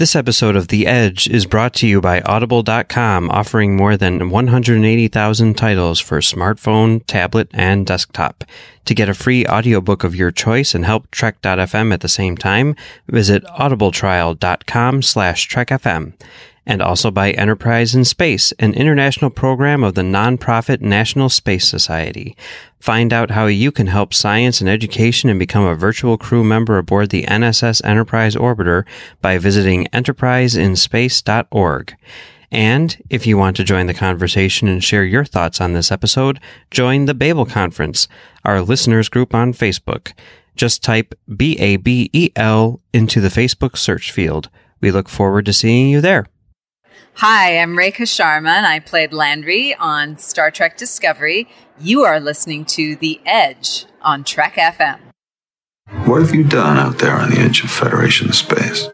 This episode of The Edge is brought to you by Audible.com, offering more than 180,000 titles for smartphone, tablet, and desktop. To get a free audiobook of your choice and help Trek.fm at the same time, visit audibletrial.com/trekfm. And also by Enterprise in Space, an international program of the nonprofit National Space Society. Find out how you can help science and education and become a virtual crew member aboard the NSS Enterprise Orbiter by visiting enterpriseinspace.org. And if you want to join the conversation and share your thoughts on this episode, join the Babel Conference, our listeners group on Facebook. Just type BABEL into the Facebook search field. We look forward to seeing you there. Hi, I'm Rekha Sharma, and I played Landry on Star Trek Discovery. You are listening to The Edge on Trek FM. What have you done out there on the edge of Federation space?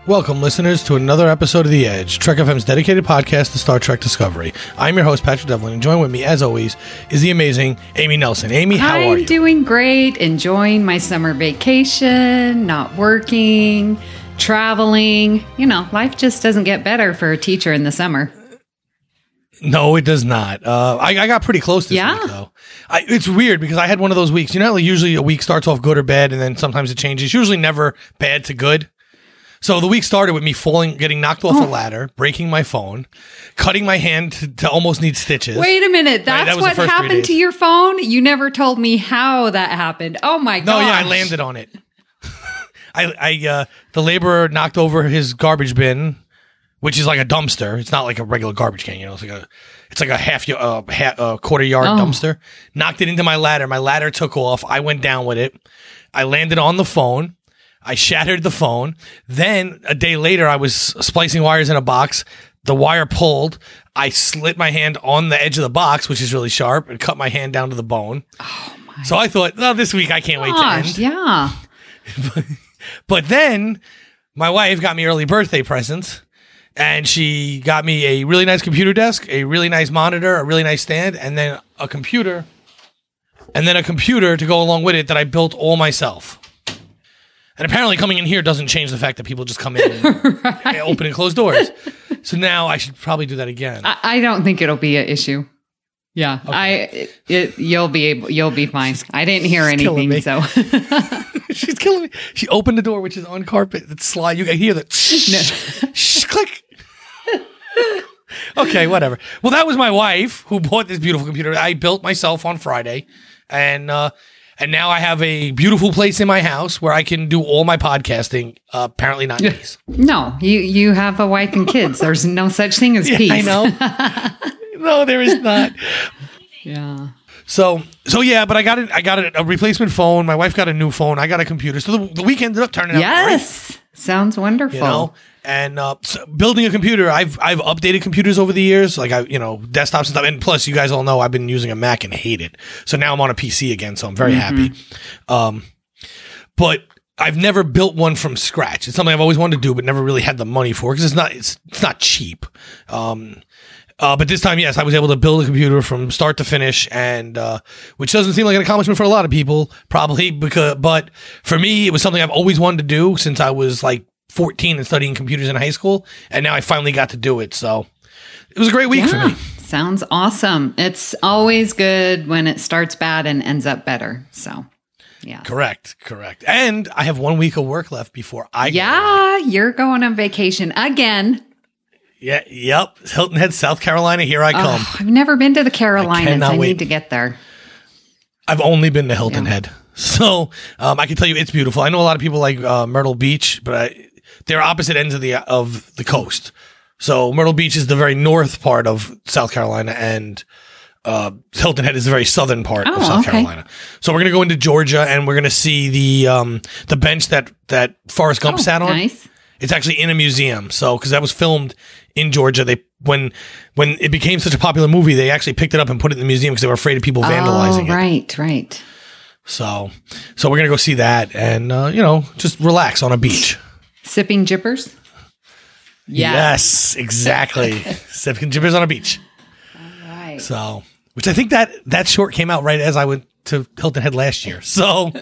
Welcome, listeners, to another episode of The Edge, Trek FM's dedicated podcast to Star Trek Discovery. I'm your host, Patrick Devlin, and joined with me, as always, is the amazing Amy Nelson. Amy, how are you? I'm doing great, enjoying my summer vacation, not working, traveling. You know, life just doesn't get better for a teacher in the summer. No, it does not. I got pretty close this week, though. It's weird because I had one of those weeks. You know how usually a week starts off good or bad, and then sometimes it changes? Usually never bad to good. So the week started with me getting knocked off a ladder, breaking my phone, cutting my hand to almost need stitches. Wait a minute. That's what happened to your phone? You never told me how that happened. Oh, my God. No, yeah, I landed on it. The laborer knocked over his garbage bin, which is like a dumpster. It's not like a regular garbage can, you know. It's like a quarter yard dumpster. Knocked it into my ladder. My ladder took off. I went down with it. I landed on the phone. I shattered the phone. Then a day later, I was splicing wires in a box. The wire pulled. I slit my hand on the edge of the box, which is really sharp, and cut my hand down to the bone. Oh my! So I thought, this week I can't wait to end. Yeah. But then my wife got me early birthday presents, and she got me a really nice computer desk, a really nice monitor, a really nice stand, and then a computer to go along with it that I built all myself. And apparently coming in here doesn't change the fact that people just come in and right. Open and close doors. So now I should probably do that again. I don't think it'll be an issue. Yeah, okay. You'll be fine. I didn't hear anything, so she's killing me. She opened the door, which is on carpet. That slide. You can hear that. Click. Okay, whatever. Well, that was my wife who bought this beautiful computer. I built myself on Friday, and now I have a beautiful place in my house where I can do all my podcasting. Apparently not peace. No, you have a wife and kids. There's no such thing as peace. I know. No, there is not. Yeah. So yeah, but I got a replacement phone. My wife got a new phone. I got a computer. So the week ended up turning out great. Yes. Sounds wonderful. You know? And so building a computer, I've updated computers over the years, like desktops and stuff. And plus, you guys all know I've been using a Mac and hate it. So now I'm on a PC again, so I'm very happy. But I've never built one from scratch. It's something I've always wanted to do, but never really had the money for because it's not cheap. But this time, yes, I was able to build a computer from start to finish, and which doesn't seem like an accomplishment for a lot of people, probably but for me, it was something I've always wanted to do since I was like 14 and studying computers in high school, and now I finally got to do it. So it was a great week for me. Sounds awesome. It's always good when it starts bad and ends up better. So, yeah. Correct. And I have 1 week of work left before I go. Yeah, you're going on vacation again. Yeah, yep. Hilton Head, South Carolina. Here I come. I've never been to the Carolinas. I need to get there. I've only been to Hilton Head. So I can tell you it's beautiful. I know a lot of people like Myrtle Beach, but they're opposite ends of the coast. So Myrtle Beach is the very north part of South Carolina, and Hilton Head is the very southern part of South Carolina. So we're going to go into Georgia, and we're going to see the bench that Forrest Gump sat on. Nice. It's actually in a museum. So because that was filmed in Georgia, when it became such a popular movie, they actually picked it up and put it in the museum because they were afraid of people vandalizing it. Right. So we're gonna go see that and just relax on a beach, sipping jippers. Yeah. Yes, exactly. Sipping gibbers on a beach. All right. So, which I think that short came out right as I went to Hilton Head last year. So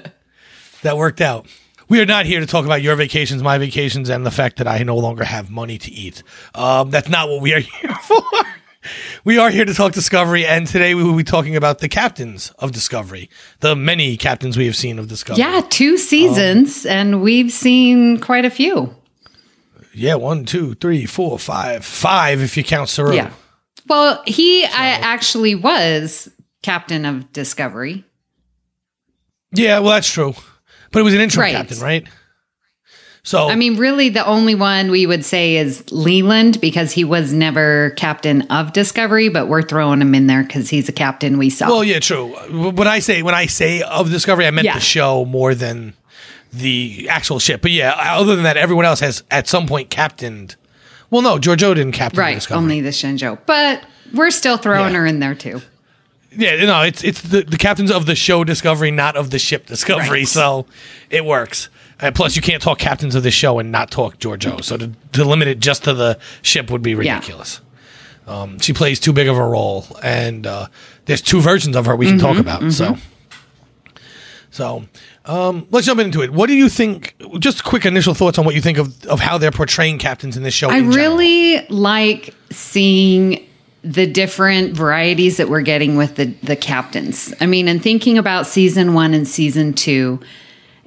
that worked out. We are not here to talk about your vacations, my vacations, and the fact that I no longer have money to eat. That's not what we are here for. We are here to talk Discovery, and today we will be talking about the captains of Discovery, the many captains we have seen of Discovery. Yeah, 2 seasons, and we've seen quite a few. Yeah, 1, 2, 3, 4, 5. 5 if you count Saru. Yeah. Well, I actually was captain of Discovery. Yeah, well, that's true. But it was an interim captain, right? So, I mean, really, the only one we would say is Leland because he was never captain of Discovery, but we're throwing him in there because he's a captain we saw. well, yeah, true. When I say of Discovery, I meant the show more than the actual ship. But yeah, other than that, everyone else has at some point captained. Well, no, Georgiou didn't captain Discovery. Only the Shenzhou. But we're still throwing her in there too. Yeah, no, it's the captains of the show Discovery, not of the ship Discovery. Right. So it works. Plus, you can't talk captains of the show and not talk Georgiou. So to limit it just to the ship would be ridiculous. Yeah. She plays too big of a role, and there's 2 versions of her we can talk about. So let's jump into it. What do you think? Just quick initial thoughts on what you think of how they're portraying captains in this show. I really like seeing the different varieties that we're getting with the captains. I mean, and thinking about season 1 and season 2.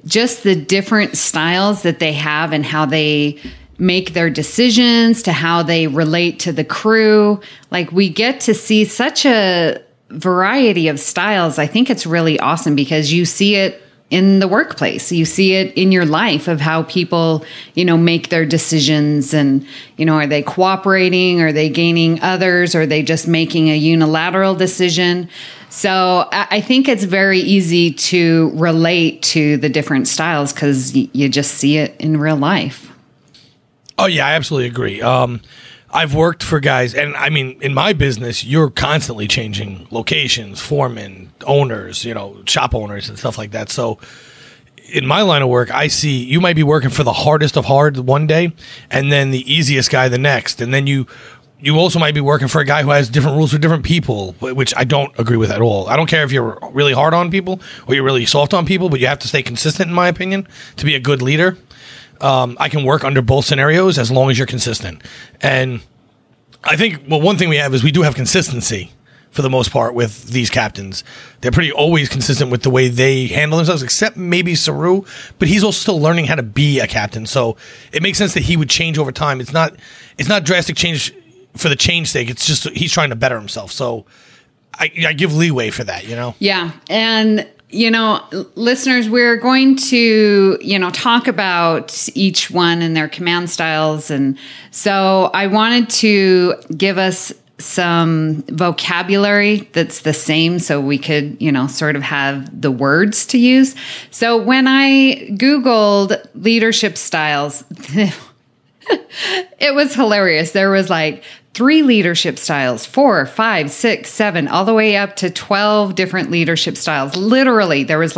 Just the different styles that they have and how they make their decisions to how they relate to the crew. Like we get to see such a variety of styles. I think it's really awesome because you see it in the workplace. You see it in your life of how people, make their decisions and, are they cooperating? Are they gaining others? Are they just making a unilateral decision? So I think it's very easy to relate to the different styles because you just see it in real life. Oh, yeah, I absolutely agree. I've worked for guys, and I mean, in my business, you're constantly changing locations, foremen, owners, shop owners and stuff like that. So in my line of work, I see you might be working for the hardest of hard one day and then the easiest guy the next. And then you also might be working for a guy who has different rules for different people, which I don't agree with at all. I don't care if you're really hard on people or you're really soft on people, but you have to stay consistent, in my opinion, to be a good leader. I can work under both scenarios as long as you're consistent. And I think, one thing we have is we do have consistency for the most part with these captains. They're pretty always consistent with the way they handle themselves, except maybe Saru, but he's also still learning how to be a captain. So it makes sense that he would change over time. It's not drastic change for the change sake. It's just he's trying to better himself. So I give leeway for that, Yeah. And, listeners, we're going to, talk about each one and their command styles. And so I wanted to give us some vocabulary that's the same so we could, sort of have the words to use. So when I Googled leadership styles, it was hilarious. There was 3 leadership styles, 4, 5, 6, 7, all the way up to 12 different leadership styles. Literally, there was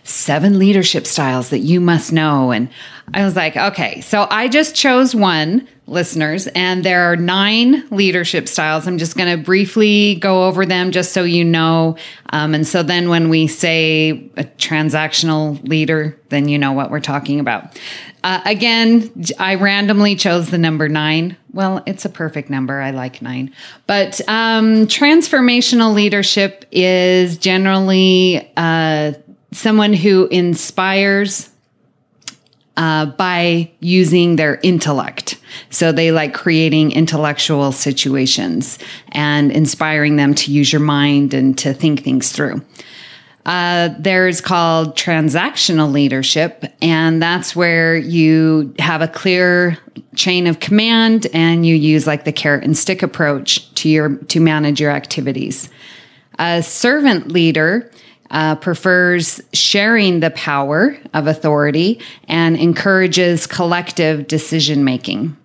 7 leadership styles that you must know. And I was like, okay, so I just chose one, listeners, and there are 9 leadership styles. I'm just going to briefly go over them just so you know. And so then when we say a transactional leader, then you know what we're talking about. Again, I randomly chose the number 9. Well, it's a perfect number. I like 9. But transformational leadership is generally someone who inspires by using their intellect. So they like creating intellectual situations and inspiring them to use your mind and to think things through. There's called transactional leadership, and that's where you have a clear chain of command and you use the carrot and stick approach to manage your activities. A servant leader prefers sharing the power of authority and encourages collective decision making.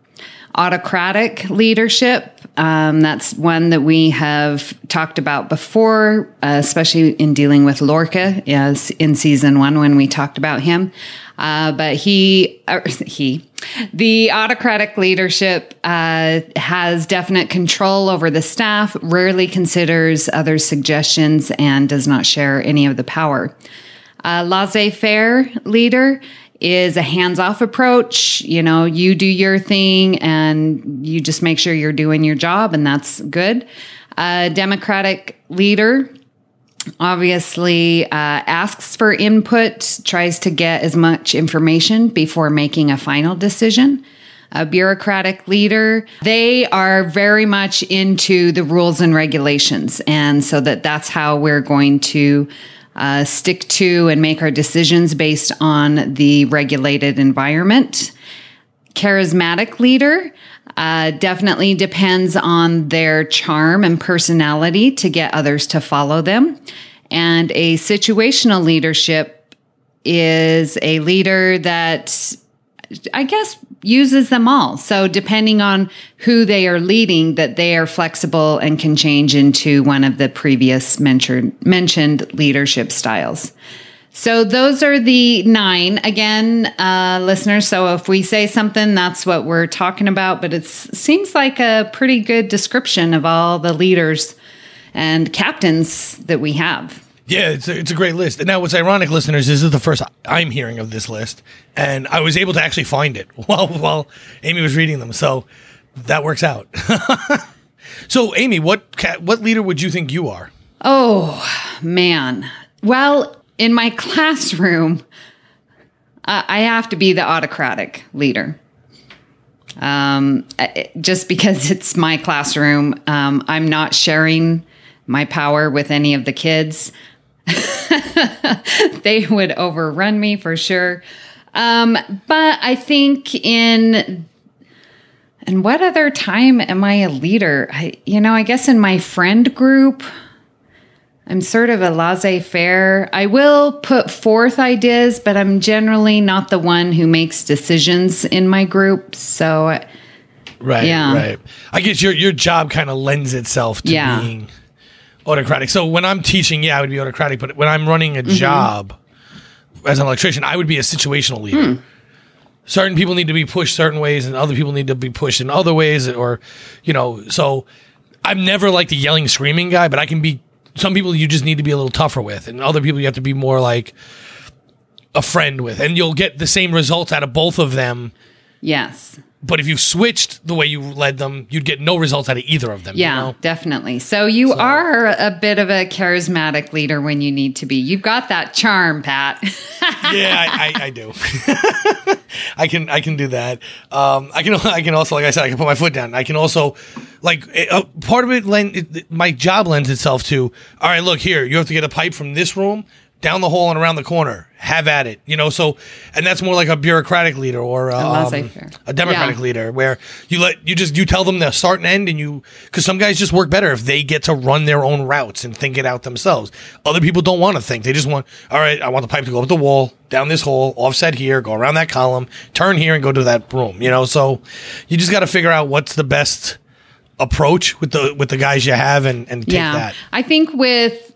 Autocratic leadership. That's one that we have talked about before, especially in dealing with Lorca, as in season 1 when we talked about him. But the autocratic leadership has definite control over the staff, rarely considers others' suggestions, and does not share any of the power. Laissez-faire leader is a hands-off approach. You do your thing and you just make sure you're doing your job, and that's good. Democratic leader obviously asks for input, tries to get as much information before making a final decision. A bureaucratic leader, they are very much into the rules and regulations, and so that's how we're going to stick to and make our decisions based on the regulated environment. Charismatic leader definitely depends on their charm and personality to get others to follow them. And a situational leadership is a leader that, I guess, uses them all. So depending on who they are leading, that they are flexible and can change into one of the previous mentioned leadership styles. So those are the 9, again, listeners. So if we say something, that's what we're talking about. But it seems like a pretty good description of all the leaders and captains that we have. Yeah, it's a great list. And now what's ironic, listeners, is this is the first I'm hearing of this list. And I was able to actually find it while Amy was reading them. So that works out. So, Amy, what leader would you think you are? Oh, man. Well, in my classroom, I have to be the autocratic leader. Just because it's my classroom, I'm not sharing my power with any of the kids. They would overrun me for sure. But I think in what other time am I a leader? I guess in my friend group, I'm sort of a laissez-faire. I will put forth ideas, but I'm generally not the one who makes decisions in my group. So, right. I guess your job kind of lends itself to being autocratic. So when I'm teaching, I would be autocratic. But when I'm running a job as an electrician, I would be a situational leader. Certain people need to be pushed certain ways, and other people need to be pushed in other ways. Or, so I'm never like the yelling, screaming guy, but I can be. Some people you just need to be a little tougher with, and other people you have to be more like a friend with, and you'll get the same results out of both of them. Yes. But if you switched the way you led them, you'd get no results out of either of them. Yeah, definitely. So you are a bit of a charismatic leader when you need to be. You've got that charm, Pat. Yeah, I do. I can do that. I can also, like I said, I can put my foot down. I can also, part of it, my job lends itself to, all right, look here, you have to get a pipe from this room down the hall and around the corner. Have at it, So, and that's more like a bureaucratic leader or a democratic leader, where you tell them the start and end, and because some guys just work better if they get to run their own routes and think it out themselves. Other people don't want to think; they just want, all right, I want the pipe to go up the wall, down this hole, offset here, go around that column, turn here, and go to that room. So you just got to figure out what's the best approach with the guys you have and take that. I think with.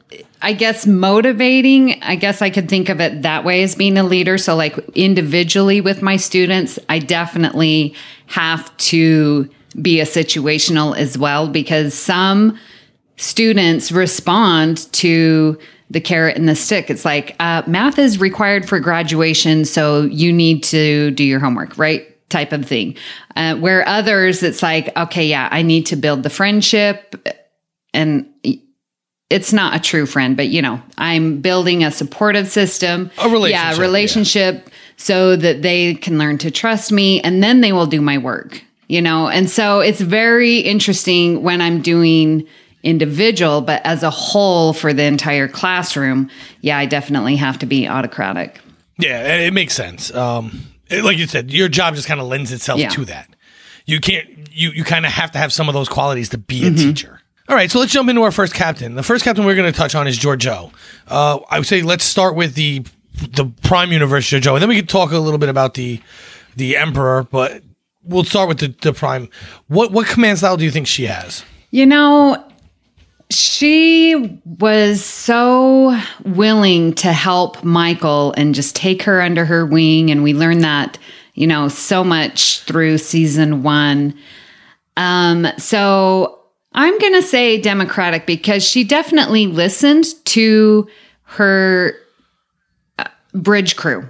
I guess motivating, I guess I could think of it that way as being a leader. So like individually with my students, I definitely have to be a situational as well, because some students respond to the carrot and the stick. It's like, math is required for graduation, so you need to do your homework, right? Type of thing. Where others, it's like, okay, I need to build the friendship, and it's not a true friend, but I'm building a supportive system. A relationship. Yeah, relationship so that they can learn to trust me, and then they will do my work, And so it's very interesting when I'm doing individual, but as a whole for the entire classroom, I definitely have to be autocratic. Yeah, it makes sense. Like you said, your job just kind of lends itself to that. You can't, you kind of have to have some of those qualities to be a teacher. All right, so let's jump into our first captain. The first captain we're going to touch on is Georgiou. I would say let's start with the Prime Universe Georgiou, and then we could talk a little bit about the Emperor. But we'll start with the Prime. What command style do you think she has? You know, she was so willing to help Michael and just take her under her wing. And we learned that, you know, so much through season 1. So I'm going to say Democratic because she definitely listened to her bridge crew.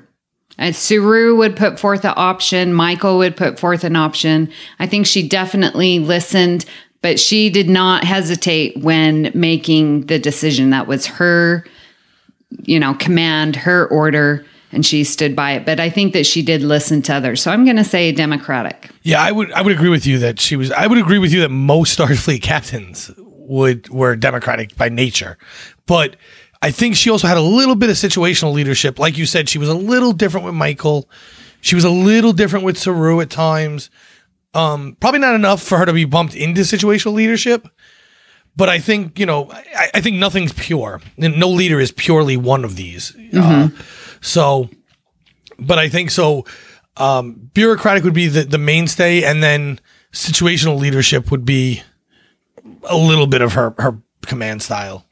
Saru would put forth an option. Michael would put forth an option. I think she definitely listened, but she did not hesitate when making the decision. That was her, you know, command, her order, and she stood by it. But I think that she did listen to others. So I'm going to say Democratic. Yeah, I would agree with you that she was. I would agree with you that most Starfleet captains were Democratic by nature, but I think she also had a little bit of situational leadership. Like you said, she was a little different with Michael. She was a little different with Saru at times. Probably not enough for her to be bumped into situational leadership. But I think, you know, I think nothing's pure. No leader is purely one of these. But I think so. Bureaucratic would be the mainstay, and then situational leadership would be a little bit of her command style.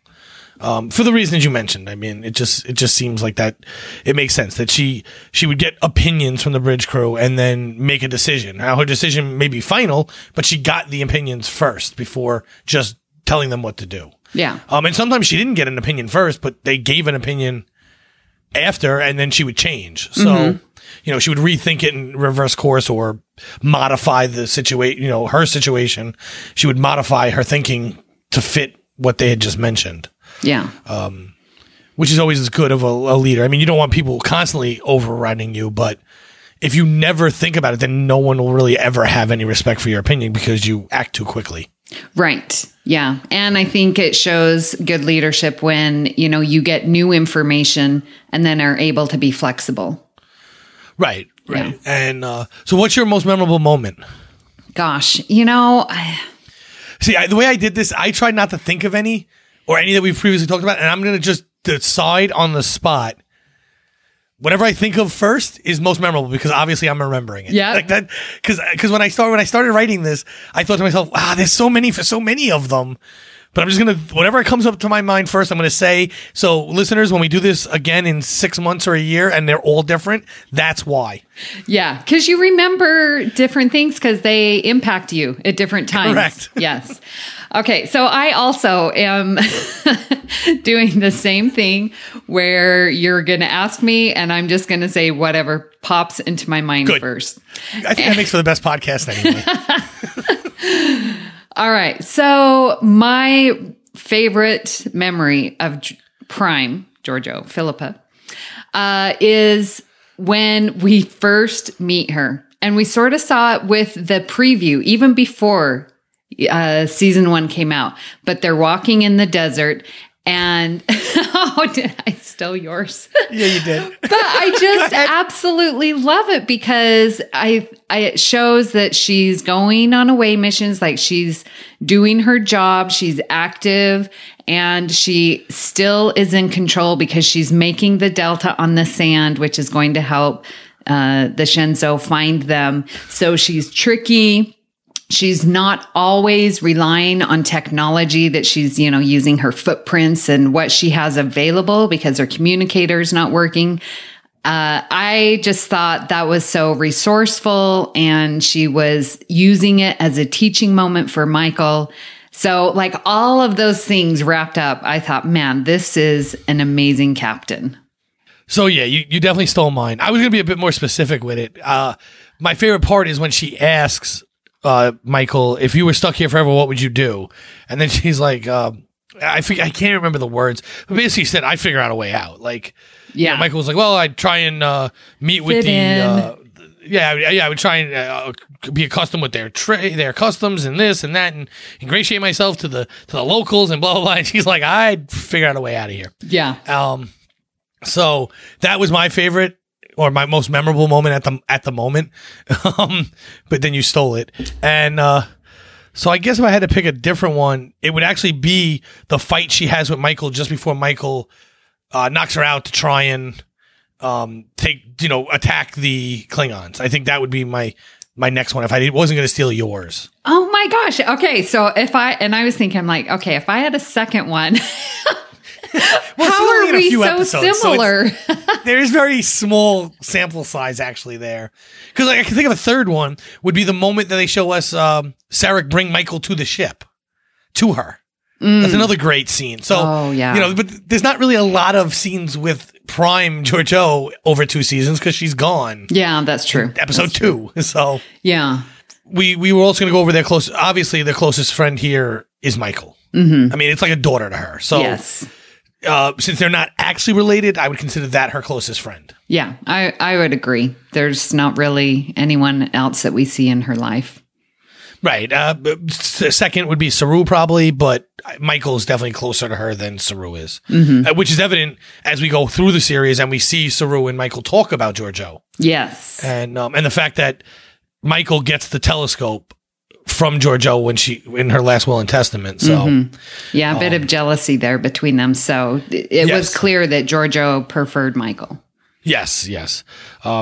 For the reasons you mentioned. I mean, it just seems like that it makes sense that she would get opinions from the bridge crew and then make a decision. Now her decision may be final, but she got the opinions first before just telling them what to do. Yeah. And sometimes she didn't get an opinion first, but they gave an opinion after, and then she would change. So, you know, she would rethink it and reverse course or modify the situation, you know, her situation. She would modify her thinking to fit what they had just mentioned. Yeah. Which is always as good of a leader. I mean, you don't want people constantly overriding you, but if you never think about it, then no one will really ever have any respect for your opinion because you act too quickly. Right. Yeah. And I think it shows good leadership when, you know, you get new information and then are able to be flexible. Right. Yeah. And so what's your most memorable moment? Gosh, you know, See, the way I did this, I tried not to think of any or any that we've previously talked about, and I'm going to just decide on the spot. Whatever I think of first is most memorable because obviously I'm remembering it. Yeah. Like that, because when I started writing this, I thought to myself, wow, there's so many of them. But I'm just going to, whatever comes up to my mind first, I'm going to say. So listeners, when we do this again in 6 months or a year and they're all different, that's why. Yeah. Because you remember different things because they impact you at different times. Correct. Yes. Okay. So I also am doing the same thing where you're going to ask me and I'm just going to say whatever pops into my mind first. I think that makes for the best podcast anyway. All right. So my favorite memory of Prime, Georgiou, Philippa, is when we first meet her. And we sort of saw it with the preview, even before season 1 came out. But they're walking in the desert and oh, did I steal yours? Yeah, you did. But I just absolutely love it because it shows that she's going on away missions, like she's doing her job, she's active, and she still is in control because she's making the delta on the sand, which is going to help the Shenzhou find them. So she's tricky. She's not always relying on technology that she's, you know, using her footprints and what she has available because her communicator's not working. I just thought that was so resourceful and she was using it as a teaching moment for Michael. So like all of those things wrapped up, I thought, man, this is an amazing captain. So yeah, you definitely stole mine. I was going to be a bit more specific with it. My favorite part is when she asks Michael, if you were stuck here forever, what would you do? And then she's like, I can't remember the words, but basically she said, I'd figure out a way out. Like, yeah. You know, Michael was like, well, I'd try and meet with I would try and be accustomed with their customs and this and that, and ingratiate myself to the locals and blah blah blah. And she's like, I'd figure out a way out of here. Yeah. So that was my favorite or my most memorable moment at the moment. But then you stole it, and so I guess if I had to pick a different one, it would actually be the fight she has with Michael just before Michael knocks her out to try and attack the Klingons. I think that would be my my next one if I wasn't going to steal yours. Oh my gosh. Okay. So I was thinking, I'm like, okay, if I had a second one, how are we so similar? There's very small sample size actually there. Because I can think of a third one would be the moment that they show us Sarek bring Michael to the ship, to her. That's another great scene. So, but there's not really a lot of scenes with Prime Georgiou over 2 seasons because she's gone. Yeah, that's true. Episode 2. So, yeah. We were also going to go over their obviously, the closest friend here is Michael. Mm-hmm. I mean, it's like a daughter to her. So, yes. Since they're not actually related, I would consider that her closest friend. Yeah, I would agree. There's not really anyone else that we see in her life. Right. Second would be Saru probably, but Michael is definitely closer to her than Saru is, which is evident as we go through the series and we see Saru and Michael talk about Georgiou. Yes. And the fact that Michael gets the telescope from Georgiou in her last will and testament. So, yeah, a bit of jealousy there between them. So it was clear that Georgiou preferred Michael. Yes.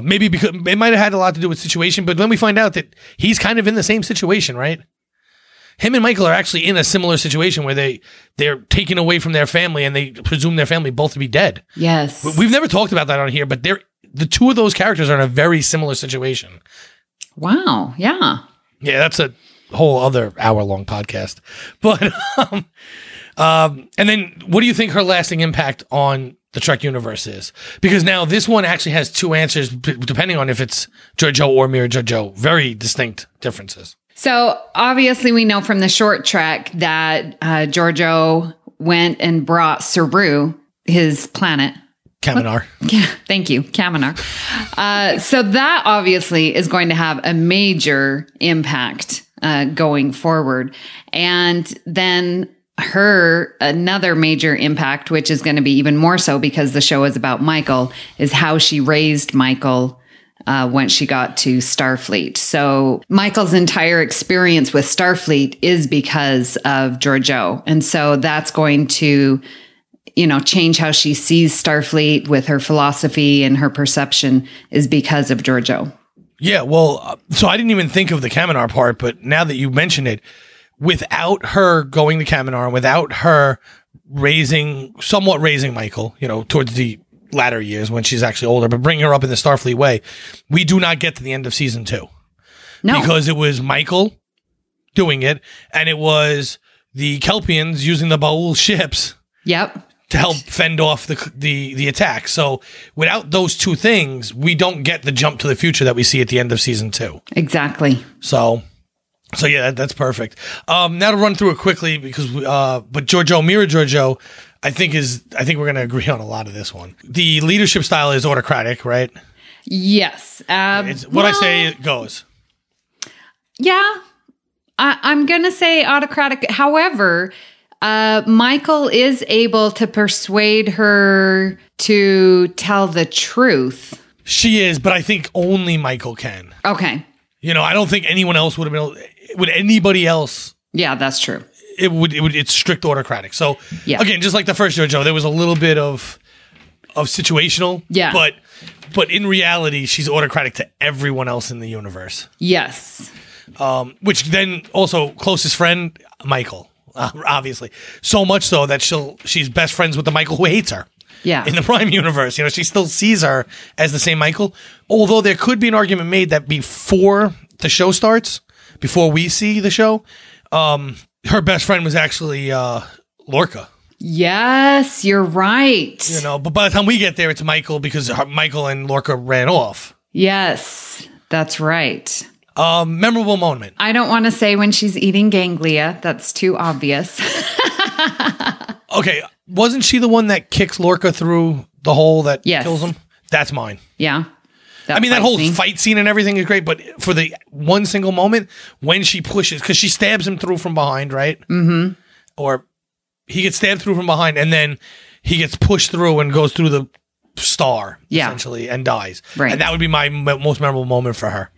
Maybe because it might have had a lot to do with situation, but then we find out that he's kind of in the same situation, right? Him and Michael are actually in a similar situation where they're taken away from their family and they presume their family both to be dead. Yes. We've never talked about that on here, but the two of those characters are in a very similar situation. Wow. Yeah. Yeah, that's a whole other hour-long podcast. But and then what do you think her lasting impact on the Trek universe is? Because now this one actually has 2 answers depending on if it's Georgiou or Mira Georgiou. Very distinct differences. So obviously we know from the short Trek that Georgiou went and brought Saru, his planet. Kaminar. Yeah, thank you, Kaminar. So that obviously is going to have a major impact going forward. And then another major impact, which is going to be even more so because the show is about Michael, is how she raised Michael when she got to Starfleet. So Michael's entire experience with Starfleet is because of Georgiou. And so that's going to, change how she sees Starfleet with her philosophy and her perception is because of Georgiou. Yeah, well, so I didn't even think of the Kaminar part, but now that you mention it, without her going to Kaminar, without her somewhat raising Michael, towards the latter years when she's actually older, but bringing her up in the Starfleet way, we do not get to the end of season 2. No. Because it was Michael doing it, and it was the Kelpians using the Ba'ul ships. Yep. To help fend off the attack. So without those 2 things, we don't get the jump to the future that we see at the end of season 2. Exactly. So yeah, that's perfect. Now to run through it quickly because but Mira Georgiou, I think we're going to agree on a lot of this one. The leadership style is autocratic, right? Yes. It's what I say it goes. Yeah. I'm going to say autocratic. However, Michael is able to persuade her to tell the truth. She is, but I think only Michael can. Okay. I don't think anyone else would have been able. Would anybody else? Yeah, that's true. It's strict autocratic. So again, just like the first Georgiou, there was a little bit of situational. Yeah. But in reality, she's autocratic to everyone else in the universe. Yes. Which then also closest friend, Michael. Obviously, so much so that she's best friends with the Michael who hates her. Yeah. In the Prime universe, she still sees her as the same Michael. Although there could be an argument made that before the show starts, before we see the show, her best friend was actually Lorca. Yes, you're right. But by the time we get there, it's Michael because Michael and Lorca ran off. Yes, that's right. Memorable moment. I don't want to say when she's eating ganglia. That's too obvious. Okay. Wasn't she the one that kicks Lorca through the hole that kills him? That's mine. Yeah. That whole fight scene and everything is great, but for the one single moment when she pushes, because she stabs him through from behind, right? Mm-hmm. Or he gets stabbed through from behind, and then he gets pushed through and goes through the star, essentially, and dies. Right. And that would be my most memorable moment for her.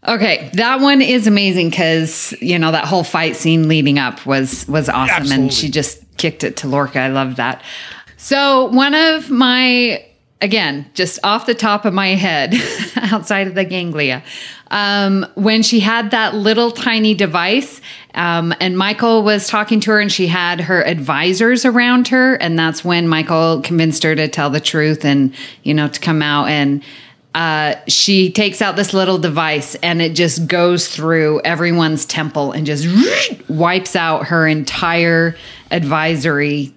Okay, that one is amazing because, that whole fight scene leading up was awesome. Absolutely. And she just kicked it to Lorca. I love that. So one of my again, just off the top of my head, outside of the ganglia, when she had that little tiny device, and Michael was talking to her, and she had her advisors around her, and that's when Michael convinced her to tell the truth and, to come out. And she takes out this little device, and it just goes through everyone's temple and just wipes out her entire advisory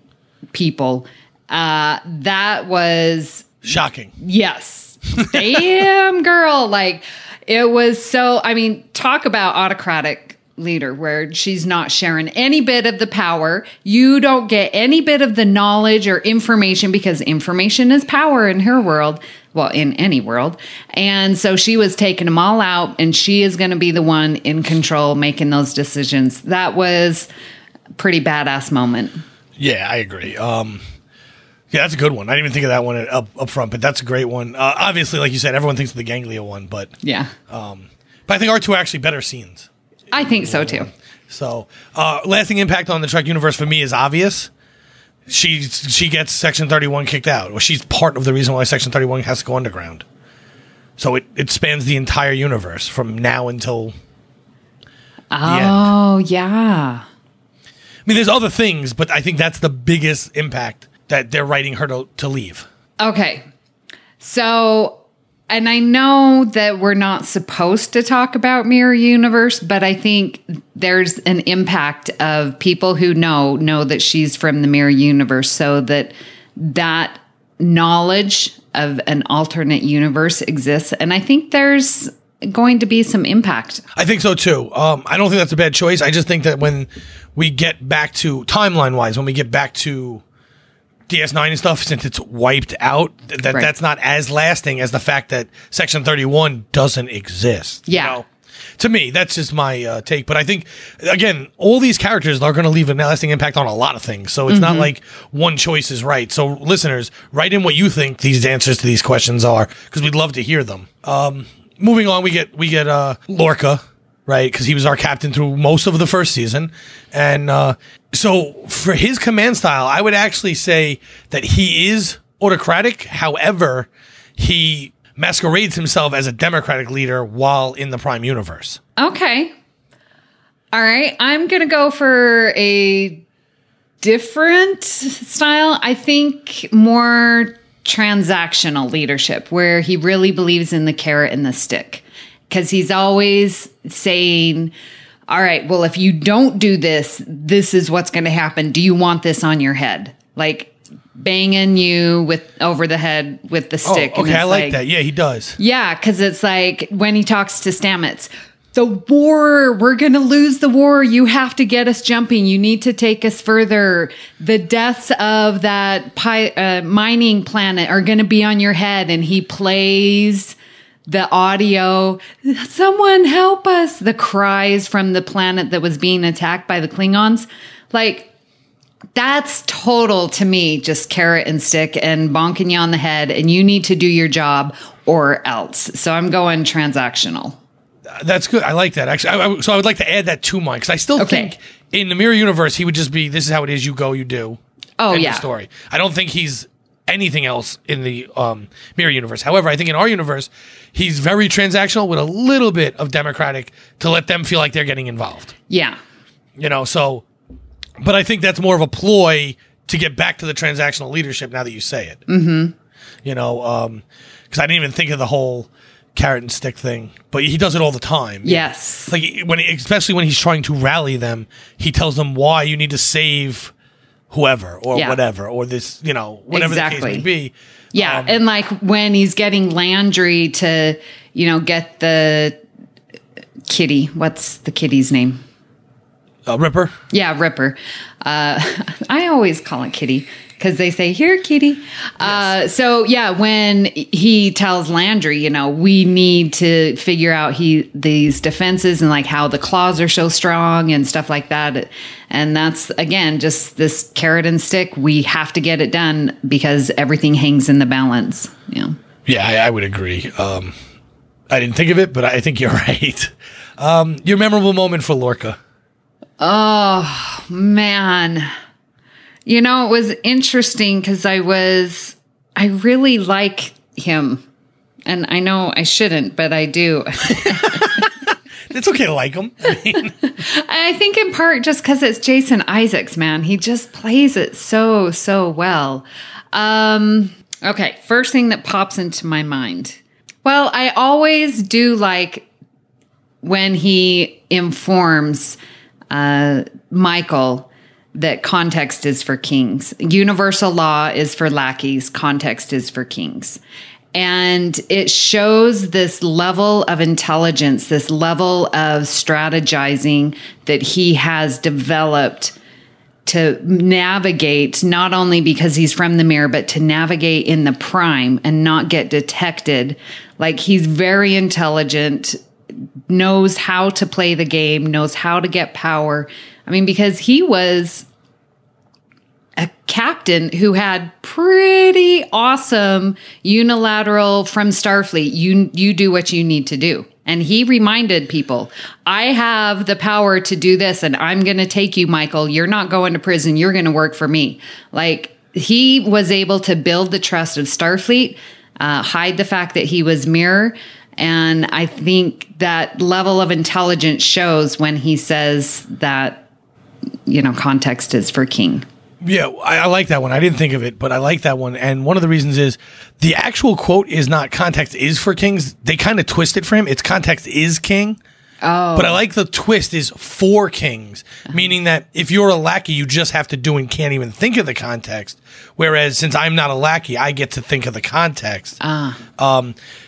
people. That was shocking. Yes. Damn, girl. Like, it was so, talk about autocratic leader where she's not sharing any bit of the power. You don't get any bit of the knowledge or information, because information is power in her world. Well, in any world. And so she was taking them all out, and she is going to be the one in control making those decisions. That was a pretty badass moment. Yeah, I agree. Yeah, that's a good one. I didn't even think of that one up front, but that's a great one. Obviously, like you said, everyone thinks of the ganglia one, but yeah. But I think our two are actually better scenes. I think so too. So, lasting impact on the Trek universe for me is obvious. She gets Section 31 kicked out, or she's part of the reason why Section 31 has to go underground. So it spans the entire universe from now until the end. Yeah. There's other things, but I think that's the biggest impact, that they're writing her to leave. Okay. So, and I know that we're not supposed to talk about Mirror Universe, but I think there's an impact of people who know that she's from the Mirror Universe, so that knowledge of an alternate universe exists. And I think there's going to be some impact. I think so too. I don't think that's a bad choice. I just think that when we get back to, timeline-wise, when we get back to DS9 and stuff, since it's wiped out, that's not as lasting as the fact that Section 31 doesn't exist. Yeah. To me, that's just my take. But I think, again, all these characters are going to leave a lasting impact on a lot of things. So it's not like one choice is right. So listeners, write in what you think these answers to these questions are, because we'd love to hear them. Moving on, we get Lorca, right? Because he was our captain through most of the first season. And so for his command style, I would actually say that he is autocratic. However, he masquerades himself as a democratic leader while in the Prime Universe. Okay. All right. I'm going to go for a different style. I think more transactional leadership, where he really believes in the carrot and the stick. Because he's always saying, all right, well, if you don't do this, this is what's going to happen. Do you want this on your head? Like banging you over the head with the stick. Okay, I like that. Yeah, he does. Yeah, because it's like when he talks to Stamets, the war, we're going to lose the war. You have to get us jumping. You need to take us further. The deaths of that mining planet are going to be on your head. And he plays the audio, someone help us, the cries from the planet that was being attacked by the Klingons. Like, that's total, to me, just carrot and stick and bonking you on the head, and you need to do your job or else. So I'm going transactional. That's good. I like that, actually. So I would like to add that to mine, because I still think in the Mirror Universe, he would just be, this is how it is, you go, you do. Oh, End yeah. of story. I don't think he's anything else in the Mirror Universe. However, I think in our universe, he's very transactional with a little bit of democratic to let them feel like they're getting involved. Yeah. So, but I think that's more of a ploy to get back to the transactional leadership now that you say it. Mm-hmm. Because I didn't even think of the whole carrot and stick thing, but he does it all the time. Yes. Like especially when he's trying to rally them, he tells them why you need to save whoever or whatever, or this, whatever the case may be. Yeah. And like when he's getting Landry to, get the kitty, what's the kitty's name? Ripper? Yeah, Ripper. I always call it Kitty because they say, here, Kitty. Yes. So, yeah, when he tells Landry, we need to figure out these defenses and like how the claws are so strong and stuff like that. And that's, again, just this carrot and stick. We have to get it done because everything hangs in the balance. Yeah, I would agree. I didn't think of it, but I think you're right. Your memorable moment for Lorca? Oh, man. It was interesting because I I really like him. And I know I shouldn't, but I do. It's okay to like him. I think in part just because it's Jason Isaacs, man. He just plays it so, so well. Okay, first thing that pops into my mind. Well, I always do like when he informs Michael that context is for kings. Universal law is for lackeys. Context is for kings. And it shows this level of intelligence, this level of strategizing that he has developed to navigate, not only because he's from the mirror, but to navigate in the prime and not get detected. Like, he's very intelligent, knows how to play the game, knows how to get power. I mean, because he was a captain who had pretty awesome unilateral from Starfleet. You do what you need to do. And he reminded people, I have the power to do this, and I'm going to take you, Michael. You're not going to prison. You're going to work for me. Like, he was able to build the trust of Starfleet, hide the fact that he was mirror. And I think that level of intelligence shows when he says that, context is for king. Yeah, I like that one. I didn't think of it, but I like that one. And one of the reasons is the actual quote is not context is for kings. They kind of twist it for him. It's context is king. Oh. But I like the twist is for kings, meaning that if you're a lackey, you just have to do and can't even think of the context. Whereas since I'm not a lackey, I get to think of the context.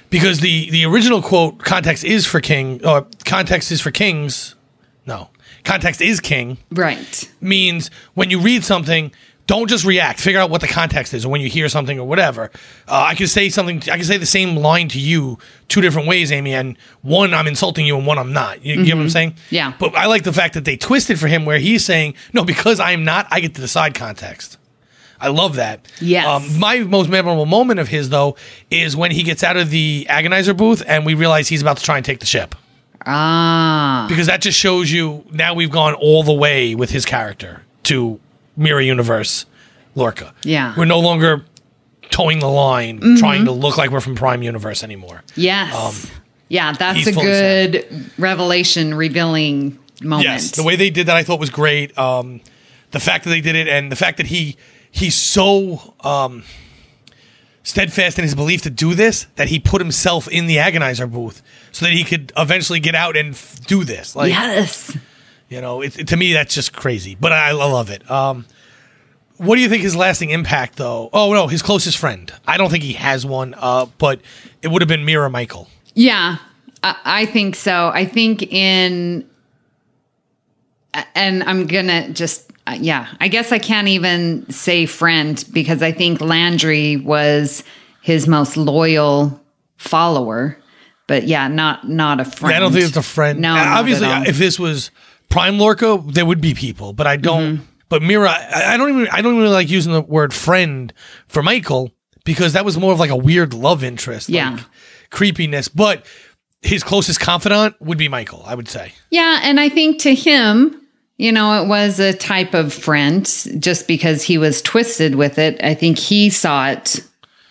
Because the original quote, context is for king, or context is for kings. No. Context is king. Right. Means when you read something, don't just react. Figure out what the context is, or when you hear something or whatever. I can say something. I can say the same line to you two different ways, Amy, and one I'm insulting you and one I'm not. You get what I'm saying? Yeah. But I like the fact that they twisted for him where he's saying, no, because I'm not, I get to decide context. I love that. Yes. My most memorable moment of his, though, is when he gets out of the agonizer booth and we realize he's about to try and take the ship. Because that just shows you now we've gone all the way with his character to Mirror Universe Lorca. Yeah. We're no longer towing the line, trying to look like we're from Prime Universe anymore. Yes. Yeah, that's he's a fully good revelation, revealing moment. Yes, the way they did that I thought was great. The fact that they did it and the fact that he's so steadfast in his belief to do this that he put himself in the agonizer booth so that he could eventually get out and do this. Like, yes. To me, that's just crazy. But I love it. What do you think his lasting impact, though? Oh, no, his closest friend. I don't think he has one, but it would have been Mira Michael. Yeah, I think so. I think and I'm going to just... I guess I can't even say friend because I think Landry was his most loyal follower, but not a friend. Yeah, I don't think it's a friend. No, obviously, if this was Prime Lorca, there would be people, but I don't. But Mira, I don't even really like using the word friend for Michael because that was more of like a weird love interest, like creepiness. But his closest confidant would be Michael, I would say. Yeah, and I think to him, it was a type of friend just because he was twisted with it. I think he saw it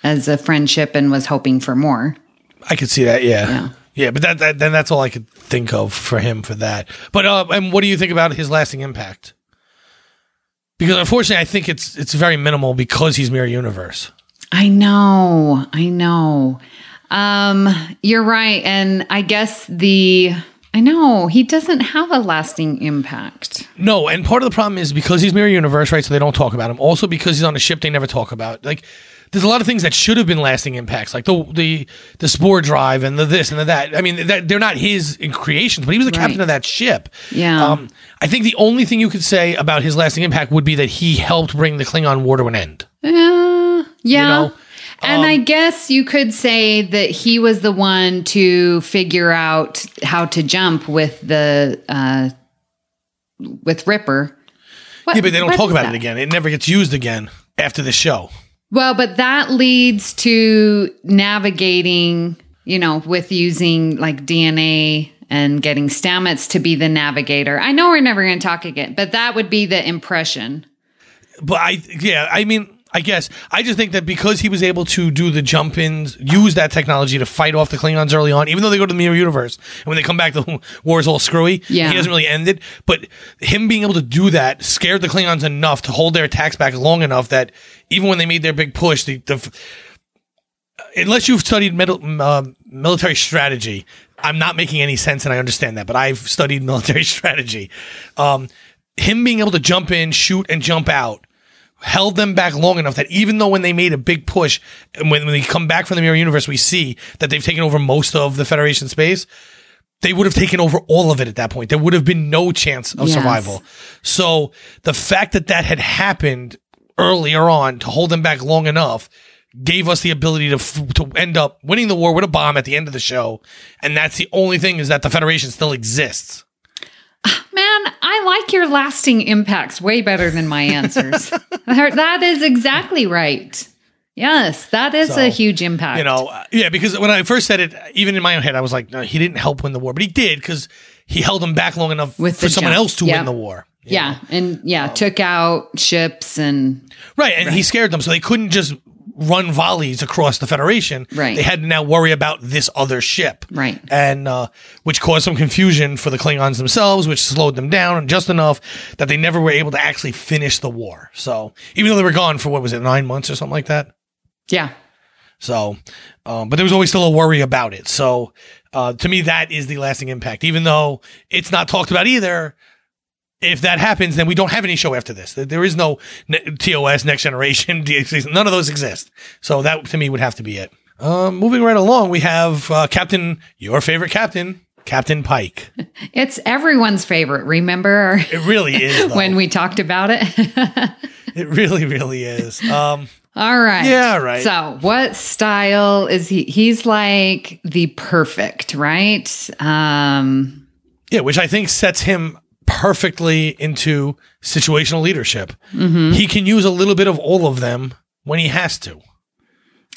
as a friendship and was hoping for more. I could see that, yeah. But then that's all I could think of for him for that. But and what do you think about his lasting impact? Because unfortunately, I think it's very minimal because he's Mirror Universe. I know. You're right, and I guess I know, he doesn't have a lasting impact. No, and part of the problem is because he's Mirror Universe, right, so they don't talk about him. Also because he's on a ship they never talk about. Like, there's a lot of things that should have been lasting impacts, like the spore drive and the this and the that. I mean, they're not his creations, but he was the captain of that ship. Yeah. I think the only thing you could say about his lasting impact would be that he helped bring the Klingon War to an end. Yeah. And I guess you could say that he was the one to figure out how to jump with the with Ripper. But they don't talk about it again. It never gets used again after the show. Well, but that leads to navigating, with using like DNA and getting Stamets to be the navigator. I know we're never going to talk again, but that would be the impression. But I I guess. I just think that because he was able to do the jump-ins, use that technology to fight off the Klingons early on, even though they go to the mirror universe, and when they come back, the war is all screwy. Yeah. He doesn't really end it. But him being able to do that scared the Klingons enough to hold their attacks back long enough that even when they made their big push, unless you've studied military strategy, I'm not making any sense, and I understand that, but I've studied military strategy. Him being able to jump in, shoot, and jump out held them back long enough that even though when they made a big push, and when they come back from the mirror universe, we see that they've taken over most of the Federation space, they would have taken over all of it at that point. There would have been no chance of survival. So the fact that that had happened earlier on to hold them back long enough gave us the ability to end up winning the war with a bomb at the end of the show. And that's the only thing, is that the Federation still exists. Man, I like your lasting impacts way better than my answers. That is exactly right. Yes, that is a huge impact. You know, yeah, because when I first said it, even in my own head, I was like, no, he didn't help win the war, but he did, because he held them back long enough for someone else to win the war. Yeah, and took out ships and... Right, and he scared them, so they couldn't just run volleys across the Federation. Right. They had to now worry about this other ship. Right. And which caused some confusion for the Klingons themselves, which slowed them down just enough that they never were able to actually finish the war. So even though they were gone for, what was it, 9 months or something like that? Yeah. So, but there was always still a worry about it. So to me, that is the lasting impact, even though it's not talked about either. If that happens, then we don't have any show after this. There is no TOS, Next Generation, DXC. None of those exist. So that, to me, would have to be it. Moving right along, we have your favorite captain, Captain Pike. It's everyone's favorite, remember? It really is, though. When we talked about it. It really, really is. All right. Yeah, right. So what style is he? He's like the perfect, right? Yeah, which I think sets him perfectly into situational leadership. Mm-hmm. He can use a little bit of all of them when he has to.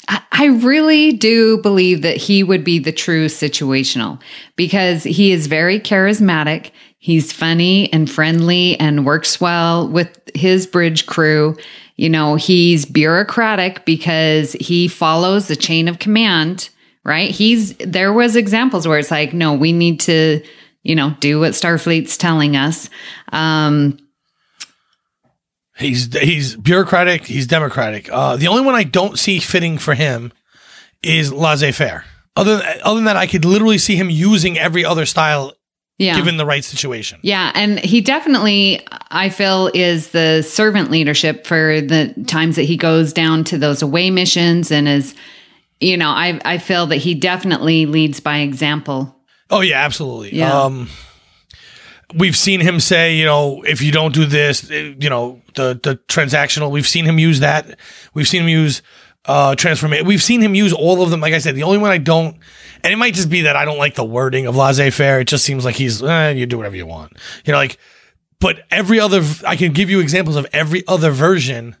I really do believe that he would be the true situational, because he is very charismatic. He's funny and friendly and works well with his bridge crew. You know, he's bureaucratic because he follows the chain of command, right? There was examples where it's like, no, we need to, do what Starfleet's telling us. He's bureaucratic. He's democratic. The only one I don't see fitting for him is laissez-faire. Other than that, I could literally see him using every other style, given the right situation. Yeah, and he definitely, I feel, is the servant leadership for the times that he goes down to those away missions, and is, I feel that he definitely leads by example. Oh yeah, absolutely. Yeah. We've seen him say, if you don't do this, the transactional, we've seen him use that. We've seen him use transformation. We've seen him use all of them. Like I said, the only one I don't, and it might just be that I don't like the wording of laissez-faire. It just seems like he's, you do whatever you want. But every other, I can give you examples of every other version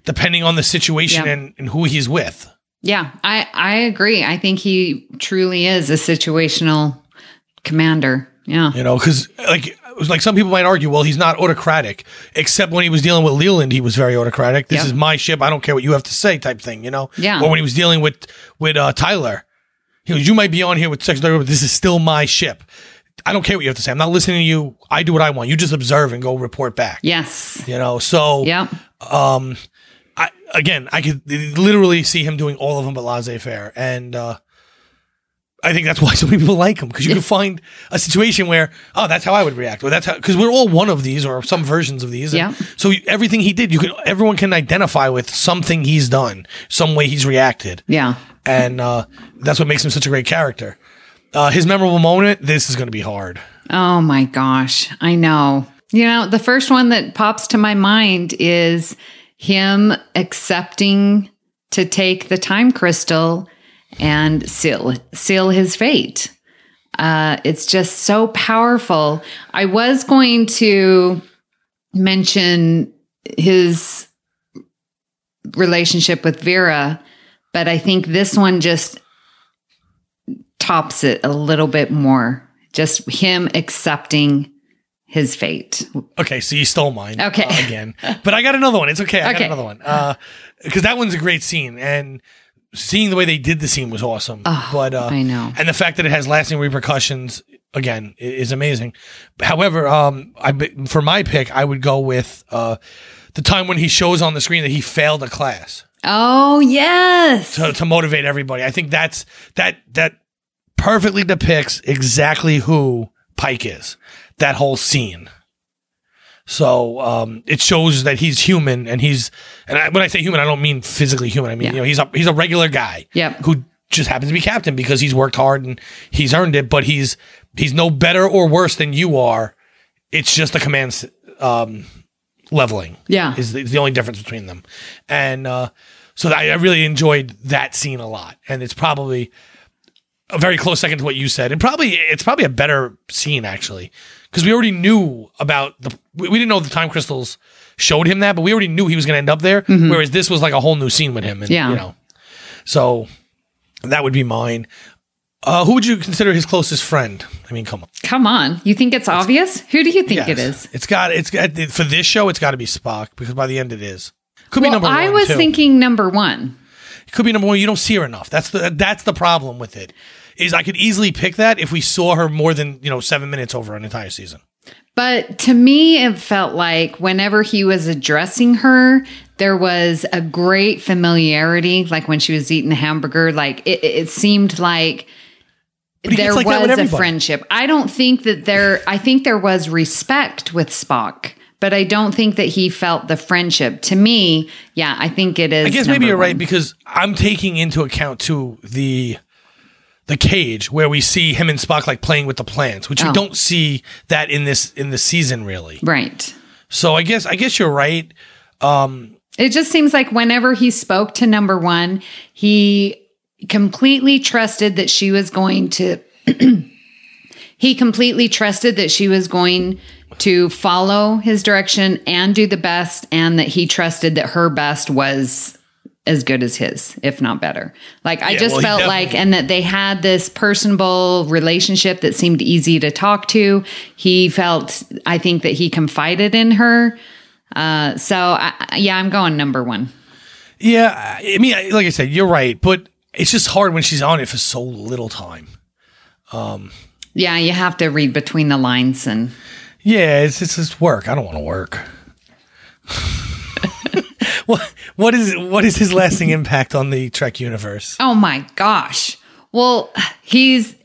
depending on the situation and who he's with. Yeah, I agree. I think he truly is a situational commander. Yeah. Because like some people might argue, well, he's not autocratic, except when he was dealing with Leland, he was very autocratic. This is my ship. I don't care what you have to say type thing, Yeah. Or when he was dealing with Tyler, he goes, you might be on here with Secretary, but this is still my ship. I don't care what you have to say. I'm not listening to you. I do what I want. You just observe and go report back. Yes. So, yeah. I could literally see him doing all of them but laissez-faire. And, I think that's why so many people like him, because you can find a situation where, that's how I would react, or that's how, because we're all one of these or some versions of these. Yeah. So everything he did, everyone can identify with something he's done, some way he's reacted. Yeah. And that's what makes him such a great character. His memorable moment, this is going to be hard. Oh my gosh, I know. The first one that pops to my mind is him accepting to take the time crystal and seal his fate. It's just so powerful. I was going to mention his relationship with Vera, but I think this one just tops it a little bit more. Just him accepting his fate. Okay, so you stole mine. Okay. Again. But I got another one. It's okay. I got another one. because that one's a great scene, and seeing the way they did the scene was awesome. But I know. And the fact that it has lasting repercussions, again, is amazing. However, for my pick, I would go with the time when he shows on the screen that he failed a class. Oh, yes. To motivate everybody. I think that perfectly depicts exactly who Pike is. That whole scene. So it shows that he's human, and when I say human, I don't mean physically human. I mean, he's a regular guy who just happens to be captain because he's worked hard and he's earned it. But he's no better or worse than you are. It's just a command leveling. Yeah, is the only difference between them. And so I really enjoyed that scene a lot, and it's probably a very close second to what you said. And it's probably a better scene actually. Because we already knew about we didn't know the time crystals showed him that, but we already knew he was going to end up there. Mm-hmm. Whereas this was like a whole new scene with him. And, so that would be mine. Who would you consider his closest friend? I mean, come on. You think it's obvious? Who do you think it is? It's got for this show. It's got to be Spock, because by the end it is. Could be number one. I was thinking number one. It could be number one. You don't see her enough. That's the problem with it. Is I could easily pick that if we saw her more than 7 minutes over an entire season. But to me, it felt like whenever he was addressing her, there was a great familiarity. Like when she was eating the hamburger, like it seemed like there was a friendship. I don't think that I think there was respect with Spock, but I don't think that he felt the friendship. To me, I think it is. I guess maybe you're right, because I'm taking into account too the cage where we see him and Spock like playing with the plants, which we don't see that in the season really. Right. So I guess you're right. It just seems like whenever he spoke to number one, he completely trusted that she was going to follow his direction and do the best, and that he trusted that her best was as good as his, if not better. Like, I just felt like, and that they had this personable relationship that seemed easy to talk to. He felt, I think, that he confided in her. I'm going number one. Yeah. I mean, like I said, you're right, but it's just hard when she's on it for so little time. You have to read between the lines and. Yeah, it's just work. I don't want to work. What is his lasting impact on the Trek universe? Oh my gosh. Well, I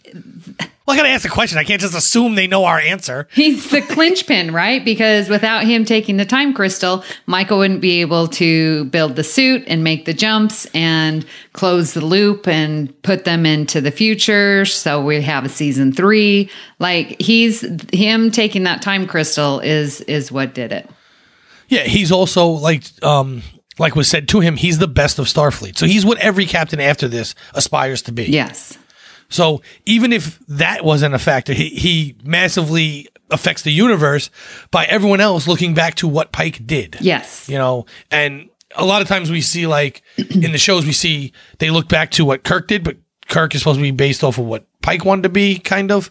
gotta ask a question. I can't just assume they know our answer. He's the clinch pin, right? Because without him taking the time crystal, Michael wouldn't be able to build the suit and make the jumps and close the loop and put them into the future. So we have a season 3. Like, him taking that time crystal is what did it. Yeah, he's also like was said to him, he's the best of Starfleet. So he's what every captain after this aspires to be. Yes. So even if that wasn't a factor, he massively affects the universe by everyone else looking back to what Pike did. Yes. And a lot of times we see, like, in the shows, we see they look back to what Kirk did, but Kirk is supposed to be based off of what Pike wanted to be, kind of.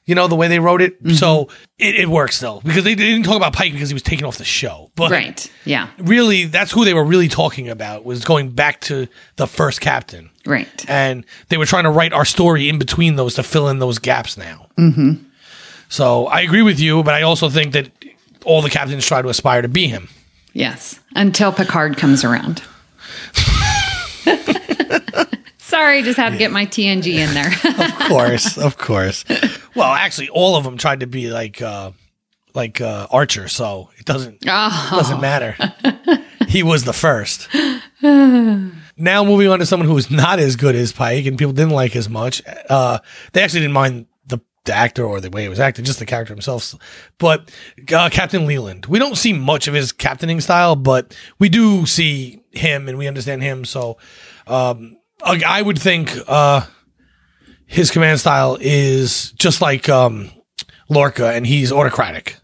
The way they wrote it. Mm-hmm. So it works, though, because they didn't talk about Pike because he was taken off the show. But right, yeah. Really, that's who they were really talking about, was going back to the first captain. Right. And they were trying to write our story in between those to fill in those gaps now. Mm-hmm. So I agree with you, but I also think that all the captains try to aspire to be him. Yes, until Picard comes around. Sorry, just had to get my TNG in there. Of course. Well, actually, all of them tried to be like Archer, so it doesn't matter. He was the first. Now moving on to someone who was not as good as Pike and people didn't like as much. They actually didn't mind the actor or the way it was acted, just the character himself. But Captain Leland, we don't see much of his captaining style, but we do see him and we understand him. So I would think his command style is just like Lorca, and he's autocratic.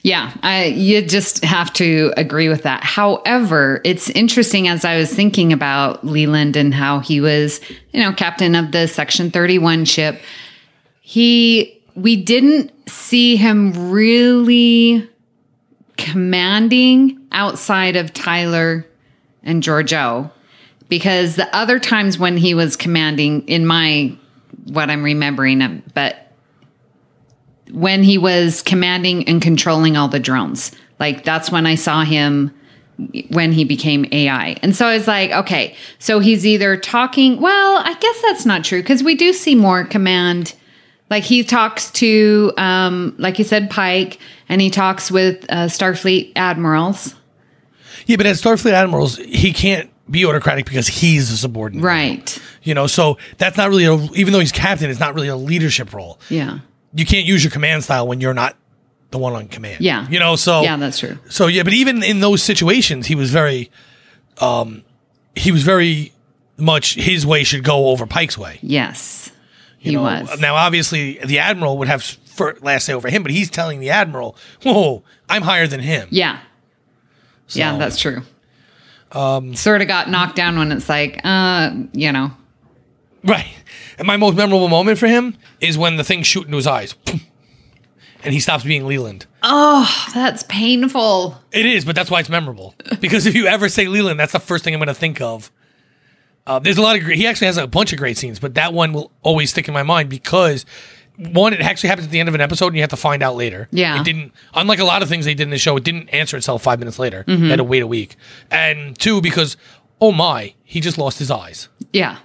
Yeah, you just have to agree with that. However, it's interesting, as I was thinking about Leland and how he was, captain of the Section 31 ship. We didn't see him really commanding outside of Tyler and Georgiou, because the other times when he was commanding, what I'm remembering, but when he was commanding and controlling all the drones, like that's when I saw him when he became AI. And so I was like, okay, so he's either talking, well, I guess that's not true, because we do see more command. Like he talks to, like you said, Pike, and he talks with Starfleet admirals. Yeah, but as Starfleet admirals, he can't be autocratic because he's a subordinate. Right. So that's not really, even though he's captain, it's not really a leadership role. Yeah. You can't use your command style when you're not the one on command. Yeah. Yeah, that's true. So, yeah, but even in those situations, he was very much his way should go over Pike's way. Yes. He was. Now, obviously, the admiral would have last say over him, but he's telling the admiral, whoa, I'm higher than him. Yeah. So, yeah, that's true. Sort of got knocked down when it's like, Right. And my most memorable moment for him is when the thing's shooting into his eyes. And he stops being Leland. Oh, that's painful. It is, but that's why it's memorable. Because if you ever say Leland, that's the first thing I'm going to think of. There's a lot of he actually has a bunch of great scenes, but that one will always stick in my mind because, one, it actually happens at the end of an episode and you have to find out later. Yeah. It didn't, unlike a lot of things they did in the show, it didn't answer itself 5 minutes later. Mm-hmm. They had to wait a week. And two, because, oh my, he just lost his eyes. Yeah.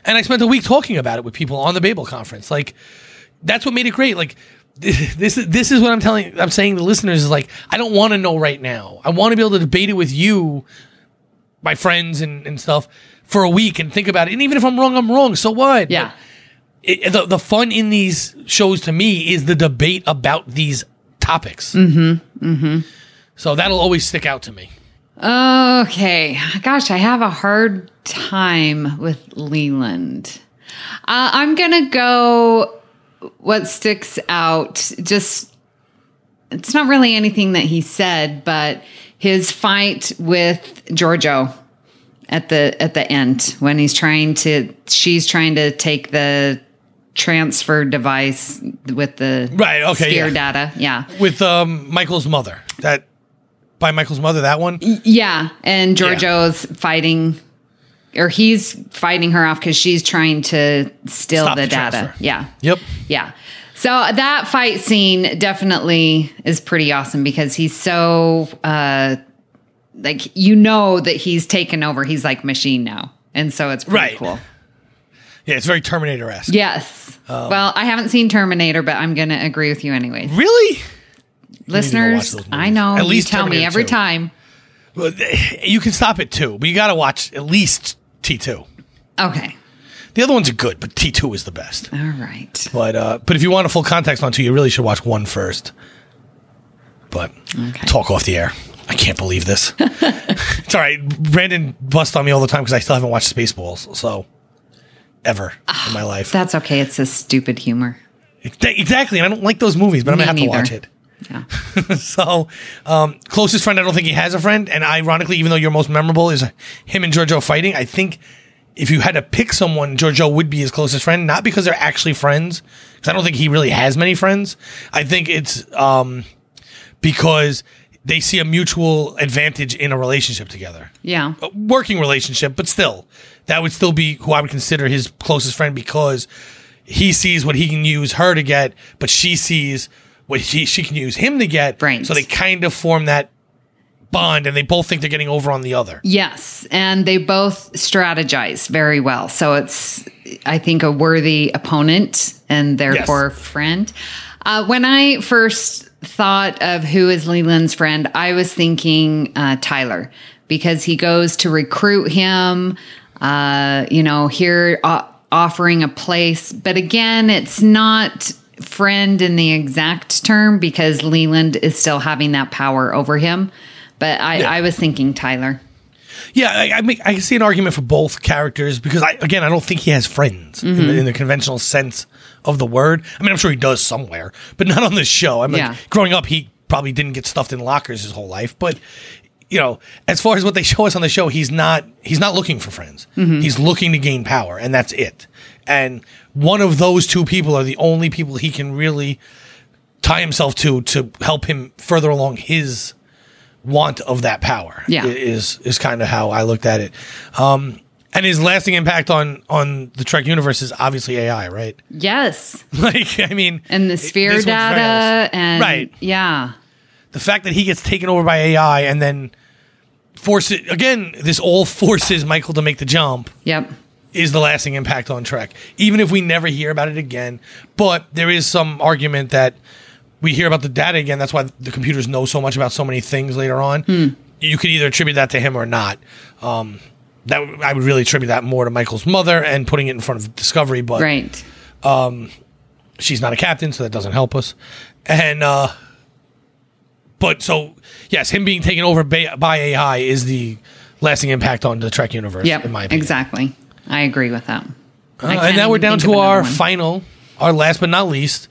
And I spent a week talking about it with people on the Babel conference. Like, that's what made it great. Like, this is what I'm saying to listeners is like, I don't want to know right now. I want to be able to debate it with you, my friends and stuff, for a week and think about it. And even if I'm wrong. So what? Yeah. The fun in these shows to me is the debate about these topics. Mm-hmm. Mm-hmm. So that'll always stick out to me. Okay. Gosh, I have a hard time with Leland. I'm going to go what sticks out. Just, it's not really anything that he said, but his fight with Georgiou at the end when she's trying to take the transfer device with the sphere data. Yeah. With Michael's mother. By Michael's mother, that one? Yeah. And Georgiou's fighting, or he's fighting her off because she's trying to steal the data. Transfer. Yeah. Yep. Yeah. So that fight scene definitely is pretty awesome because he's so, that he's taken over. He's like machine now. And so it's pretty cool. Yeah, it's very Terminator-esque. Yes. Well, I haven't seen Terminator, but I'm going to agree with you anyways. Really? Listeners, I know. At least you tell Terminator me every 2. time. Well, you can stop at 2, but you got to watch at least T2. Okay. The other ones are good, but T2 is the best. All right. But if you want a full context on 2, you really should watch 1 first. But talk off the air. I can't believe this. It's all right. Brandon busts on me all the time because I still haven't watched Spaceballs. So, ever in my life. That's okay. It's a stupid humor. Exactly. And I don't like those movies, but I'm going to have to watch it. Yeah. So, closest friend, I don't think he has a friend. And ironically, even though your most memorable is him and Georgiou fighting, I think if you had to pick someone, Georgiou would be his closest friend. Not because they're actually friends, because I don't think he really has many friends. I think it's because they see a mutual advantage in a relationship together. Yeah. A working relationship, but still, that would still be who I would consider his closest friend because he sees what he can use her to get, but she sees what she can use him to get. Right. So they kind of form that bond and they both think they're getting over on the other. Yes. And they both strategize very well. So it's, I think, a worthy opponent and therefore friend. When I first thought of who is Leland's friend, I was thinking Tyler, because he goes to recruit him, here offering a place. But again, it's not friend in the exact term because Leland is still having that power over him. But I was thinking Tyler. Yeah, I can see an argument for both characters because, I don't think he has friends in the conventional sense of the word. I mean, I'm sure he does somewhere, but not on this show. Growing up, he probably didn't get stuffed in lockers his whole life. But, as far as what they show us on the show, he's not looking for friends. Mm-hmm. He's looking to gain power, and that's it. And one of those two people are the only people he can really tie himself to help him further along his want of that power. Yeah. Is kind of how I looked at it. And his lasting impact on the Trek universe is obviously AI, right? Yes. Like, I mean, And the sphere data and right. Yeah. The fact that he gets taken over by AI and then this all forces Michael to make the jump. Yep. Is the lasting impact on Trek, even if we never hear about it again. But there is some argument that we hear about the data again. That's why the computers know so much about so many things later on. You could either attribute that to him or not. I would really attribute that more to Michael's mother and putting it in front of Discovery. But Right. she's not a captain, so that doesn't help us. And but so yes, him being taken over by AI is the lasting impact on the Trek universe. Yep. In my opinion, exactly. I agree with that. And now we're down to our last but not least,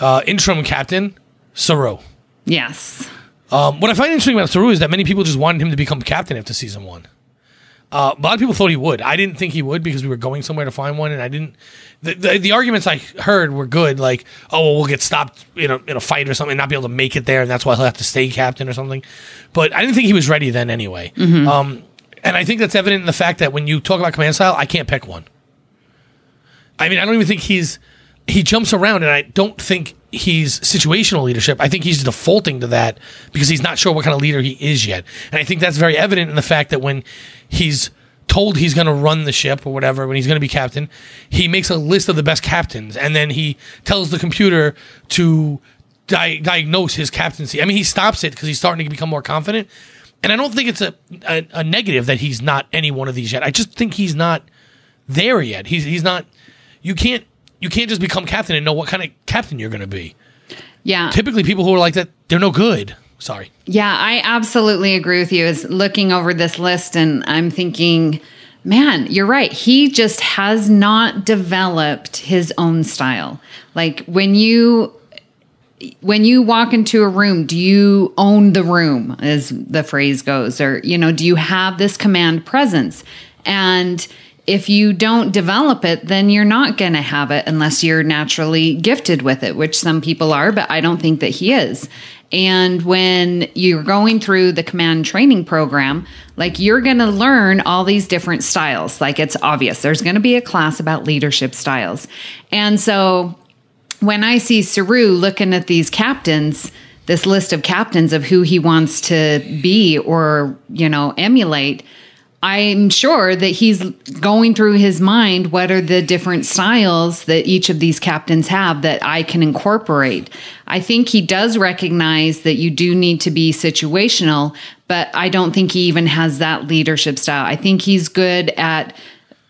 interim captain, Saru. Yes. What I find interesting about Saru is that many people just wanted him to become captain after season 1. A lot of people thought he would. I didn't think he would because we were going somewhere to find one, and I didn't. The arguments I heard were good, like, oh, well, we'll get stopped in a fight or something, and not be able to make it there, and that's why he'll have to stay captain or something. But I didn't think he was ready then anyway. And I think that's evident in the fact that when you talk about command style, I can't pick one. I mean, I don't even think he jumps around, and I don't think he's situational leadership. I think he's defaulting to that because he's not sure what kind of leader he is yet. And I think that's very evident in the fact that when he's told he's going to run the ship or whatever, when he's going to be captain, he makes a list of the best captains, and then he tells the computer to diagnose his captaincy. I mean, he stops it because he's starting to become more confident. And I don't think it's a negative that he's not any one of these yet. I just think he's not there yet. He's not. You can't just become captain and know what kind of captain you're going to be. Yeah. Typically, people who are like that, they're no good. Sorry. Yeah, I absolutely agree with you. Is looking over this list and I'm thinking, man, you're right. He just has not developed his own style. Like when you walk into a room, do you own the room, as the phrase goes? Or, do you have this command presence? And if you don't develop it, then you're not going to have it unless you're naturally gifted with it, which some people are, but I don't think that he is. And when you're going through the command training program, like you're going to learn all these different styles. Like it's obvious there's going to be a class about leadership styles. And so when I see Saru looking at these captains, this list of captains of who he wants to be or, emulate, I'm sure that he's going through his mind, what are the different styles that each of these captains have that I can incorporate? I think he does recognize that you do need to be situational, but I don't think he even has that leadership style. I think he's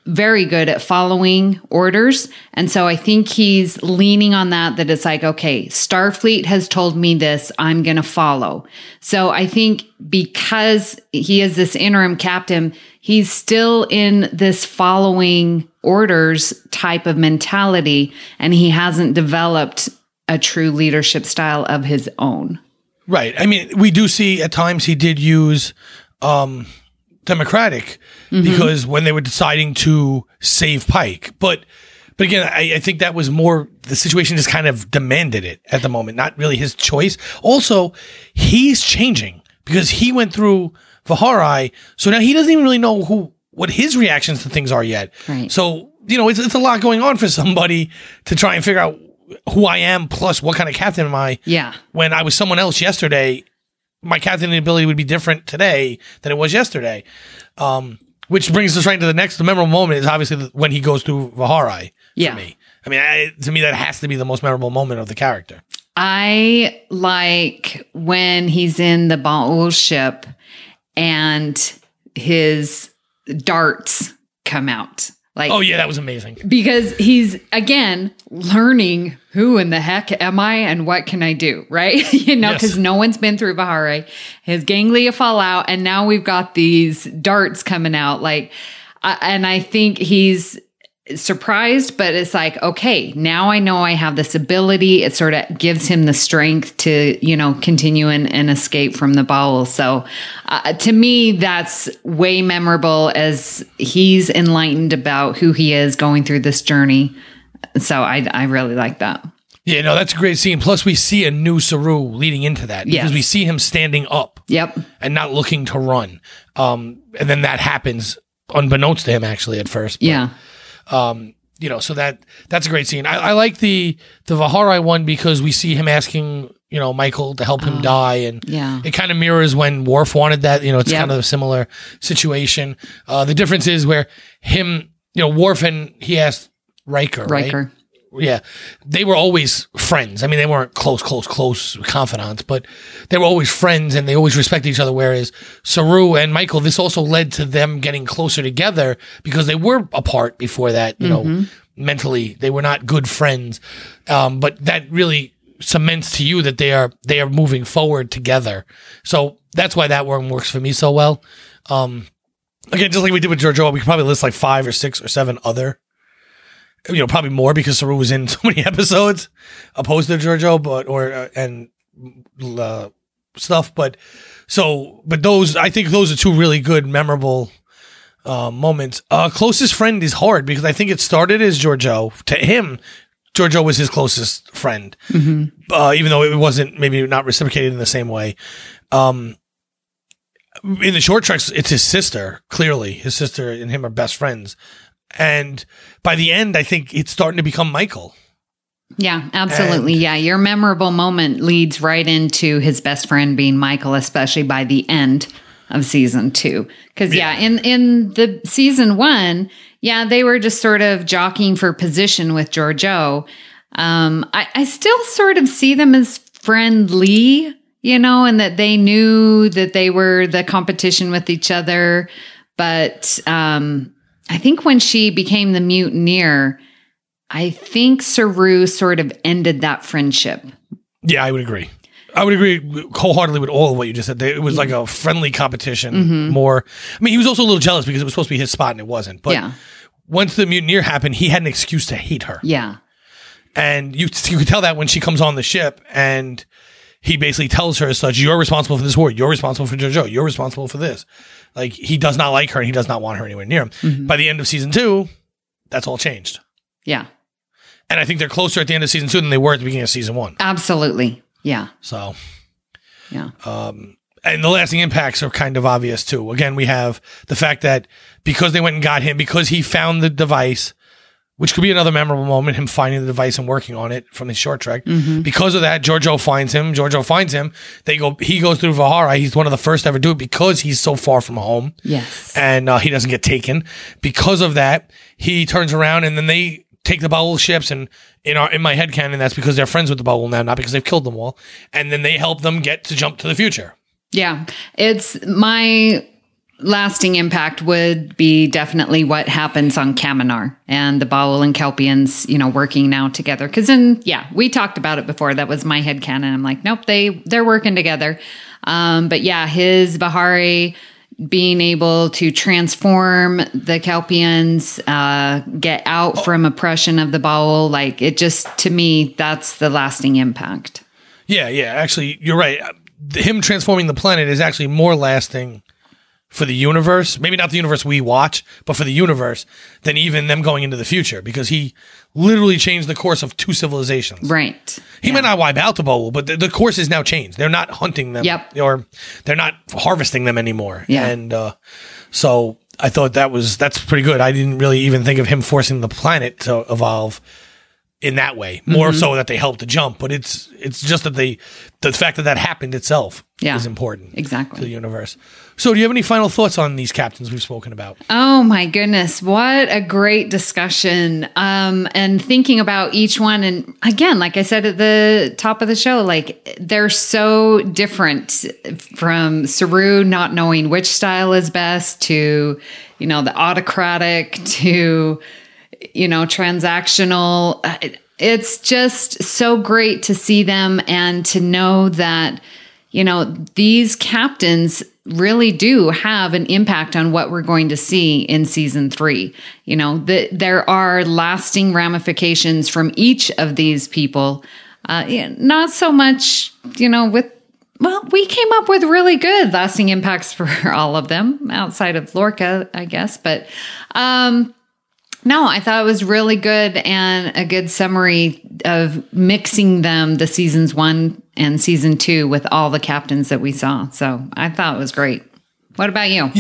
very good at following orders. And so I think he's leaning on that it's like, okay, Starfleet has told me this, I'm going to follow. So I think because he is this interim captain, he's still in this following orders type of mentality, and he hasn't developed a true leadership style of his own. Right. I mean, we do see at times he did use, Democratic because when they were deciding to save Pike, but again, I think that was more the situation just kind of demanded it at the moment, not really his choice. Also, he's changing because he went through Vahari, so now he doesn't even really know what his reactions to things are yet. Right. So it's a lot going on for somebody to try and figure out who I am plus what kind of captain am I. Yeah. When I was someone else yesterday, my captaining ability would be different today than it was yesterday. Which brings us right to the memorable moment is obviously when he goes through Vahari for me. I mean, to me, that has to be the most memorable moment of the character. I like when he's in the Ba'ul ship and his darts come out. Like, oh yeah, that was amazing. Because he's, again, learning who in the heck am I and what can I do, right? Because no one's been through Vahari. His ganglia fall out, and now we've got these darts coming out. And I think he's surprised, but it's like, okay, now I know I have this ability. It sort of gives him the strength to, continue and escape from the bowel. So to me, that's way memorable as he's enlightened about who he is going through this journey. So I really like that. Yeah, no, that's a great scene. Plus, we see a new Saru leading into that because we see him standing up and not looking to run. And then that happens unbeknownst to him, actually, at first. But, so that's a great scene. I like the Vahari one because we see him asking, Michael to help him die. And it kind of mirrors when Worf wanted that. It's kind of a similar situation. The difference is where Worf and he asked Riker, right? Yeah, they were always friends. I mean, they weren't close confidants, but they were always friends and they always respected each other. Whereas Saru and Michael, this also led to them getting closer together because they were apart before that. Mentally, they were not good friends. But that really cements to you that they are moving forward together. So that's why that one works for me so well. Again, just like we did with Georgiou, we could probably list like 5 or 6 or 7 other. Probably more because Saru was in so many episodes opposed to Georgiou, stuff. But those, I think those are 2 really good, memorable moments. Closest friend is hard because I think it started as Georgiou. To him, Georgiou was his closest friend, even though it wasn't maybe not reciprocated in the same way. In the short treks, it's his sister. Clearly, his sister and him are best friends. And by the end, I think it's starting to become Michael. Yeah, absolutely. Your memorable moment leads right into his best friend being Michael, especially by the end of season 2. Because, in the season 1, they were just sort of jockeying for position with Georgiou. I still sort of see them as friendly, and that they knew that they were the competition with each other. But I think when she became the mutineer, I think Saru sort of ended that friendship. Yeah, I would agree. I would agree wholeheartedly with all of what you just said. It was like a friendly competition more. I mean, he was also a little jealous because it was supposed to be his spot and it wasn't. But once the mutineer happened, he had an excuse to hate her. Yeah. And you could tell that when she comes on the ship and he basically tells her as such, you're responsible for this war. You're responsible for Georgiou. You're responsible for this. Like, he does not like her and he does not want her anywhere near him. By the end of season 2, that's all changed. Yeah. And I think they're closer at the end of season 2 than they were at the beginning of season 1. Absolutely. Yeah. So. Yeah. And the lasting impacts are kind of obvious too. Again, we have the fact that because they went and got him, because he found the device, which could be another memorable moment, him finding the device and working on it from his short trek. Because of that, Georgiou finds him. He goes through Vahari. He's one of the first to ever do it because he's so far from home. Yes. And he doesn't get taken. Because of that, he turns around and then they take the Ba'ul ships, and in my headcanon, that's because they're friends with the Ba'ul now, not because they've killed them all. And then they help them get to jump to the future. Yeah. It's my lasting impact would be definitely what happens on Kaminar and the Ba'ul and Kelpians, working now together. Because we talked about it before. That was my headcanon. I'm like, nope, they're working together. But his Vahari being able to transform the Kelpians, get out from oppression of the Ba'ul, like it just, to me, that's the lasting impact. Yeah. Actually, you're right. Him transforming the planet is actually more lasting for the universe, maybe not the universe we watch, but for the universe, than even them going into the future, because he literally changed the course of 2 civilizations. Right. He might not wipe out the Ba'ul, but the course is now changed. They're not hunting them, or they're not harvesting them anymore. Yeah. And so I thought that's pretty good. I didn't really even think of him forcing the planet to evolve in that way, more so that they helped to jump. But it's just that the fact that happened itself is important, exactly, to the universe. So, do you have any final thoughts on these captains we've spoken about? Oh my goodness, what a great discussion! And thinking about each one, and again, like I said at the top of the show, like they're so different, from Saru not knowing which style is best to, the autocratic to, transactional. It's just so great to see them and to know that, these captains really do have an impact on what we're going to see in season 3. There are lasting ramifications from each of these people. Not so much, we came up with really good lasting impacts for all of them outside of Lorca, I guess. But, No, I thought it was really good and a good summary of mixing them, the seasons 1 and season 2, with all the captains that we saw. So I thought it was great. What about you?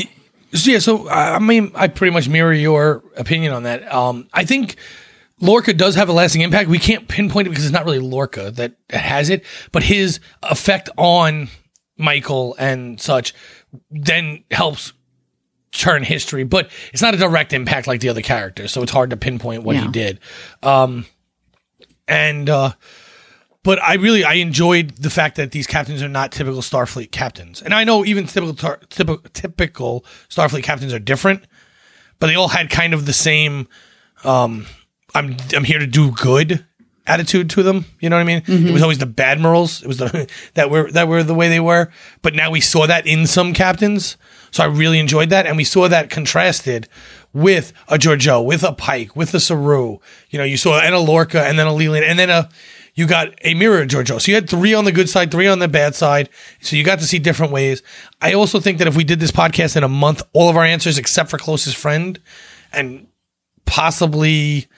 Yeah, so I mean, I pretty much mirror your opinion on that. I think Lorca does have a lasting impact. We can't pinpoint it because it's not really Lorca that has it, but his effect on Michael and such then helps turn history, but it's not a direct impact like the other characters, so it's hard to pinpoint what he did. But I enjoyed the fact that these captains are not typical Starfleet captains, and I know even typical Starfleet captains are different, but they all had kind of the same I'm here to do good attitude to them. You know what I mean? Mm-hmm. It was always the Badmirals. It was that were the way they were. But now we saw that in some captains. So I really enjoyed that. And we saw that contrasted with a Georgiou, with a Pike, with a Saru. You know, you saw and a Lorca and then a Leland and then you got a mirror Georgiou. So you had 3 on the good side, 3 on the bad side. So you got to see different ways. I also think that if we did this podcast in a month, all of our answers except for closest friend and possibly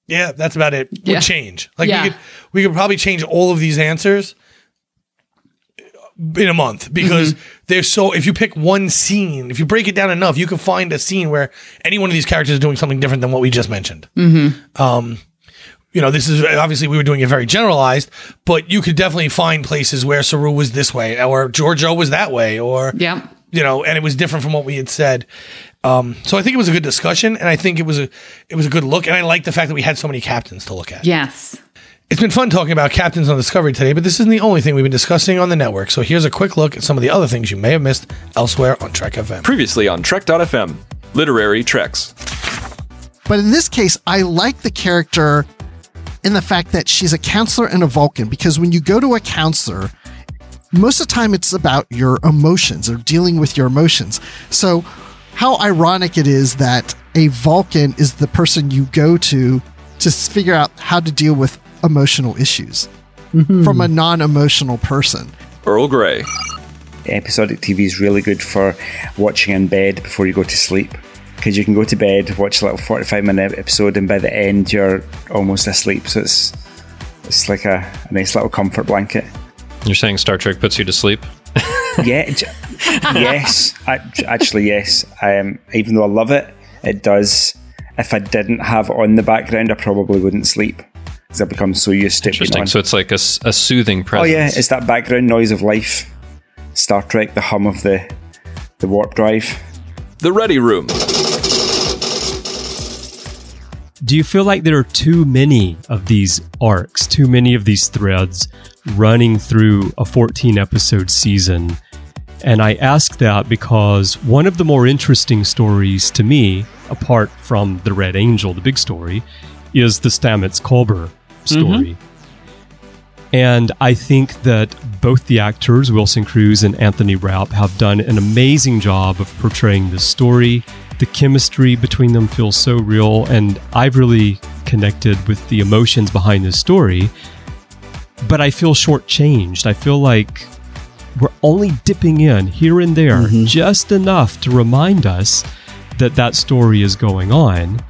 yeah, that's about it. Would change. Like we could probably change all of these answers in a month because they're so. If you pick one scene, if you break it down enough, you can find a scene where any one of these characters is doing something different than what we just mentioned. You know, this is obviously we were doing it very generalized, but you could definitely find places where Saru was this way or Georgiou was that way, or you know, and it was different from what we had said. So I think it was a good discussion, and I think it was a good look, and I like the fact that we had so many captains to look at. Yes. It's been fun talking about captains on Discovery today, but this isn't the only thing we've been discussing on the network. So here's a quick look at some of the other things you may have missed elsewhere on Trek FM. Previously on Trek.fm, Literary Treks. But in this case, I like the character in the fact that she's a counselor and a Vulcan, because when you go to a counselor, most of the time it's about your emotions or dealing with your emotions. So how ironic it is that a Vulcan is the person you go to figure out how to deal with emotional issues from a non-emotional person. Earl Grey. Episodic TV is really good for watching in bed before you go to sleep, because you can go to bed, watch a little 45-minute episode, and by the end you're almost asleep. So it's like a nice little comfort blanket. You're saying Star Trek puts you to sleep? Yes. Actually, yes. Even though I love it, it does. If I didn't have it on the background, I probably wouldn't sleep because I've become so used to it. Interesting. So it's like a soothing presence. Oh yeah, it's that background noise of life. Star Trek, the hum of the warp drive. The Ready Room. Do you feel like there are too many of these arcs, too many of these threads running through a 14-episode season? And I ask that because one of the more interesting stories to me, apart from the Red Angel, the big story, is the Stamets-Culber story. And I think that both the actors, Wilson Cruz and Anthony Rapp, have done an amazing job of portraying this story. The chemistry between them feels so real, and I've really connected with the emotions behind this story. But I feel shortchanged. I feel like we're only dipping in here and there, just enough to remind us that story is going on.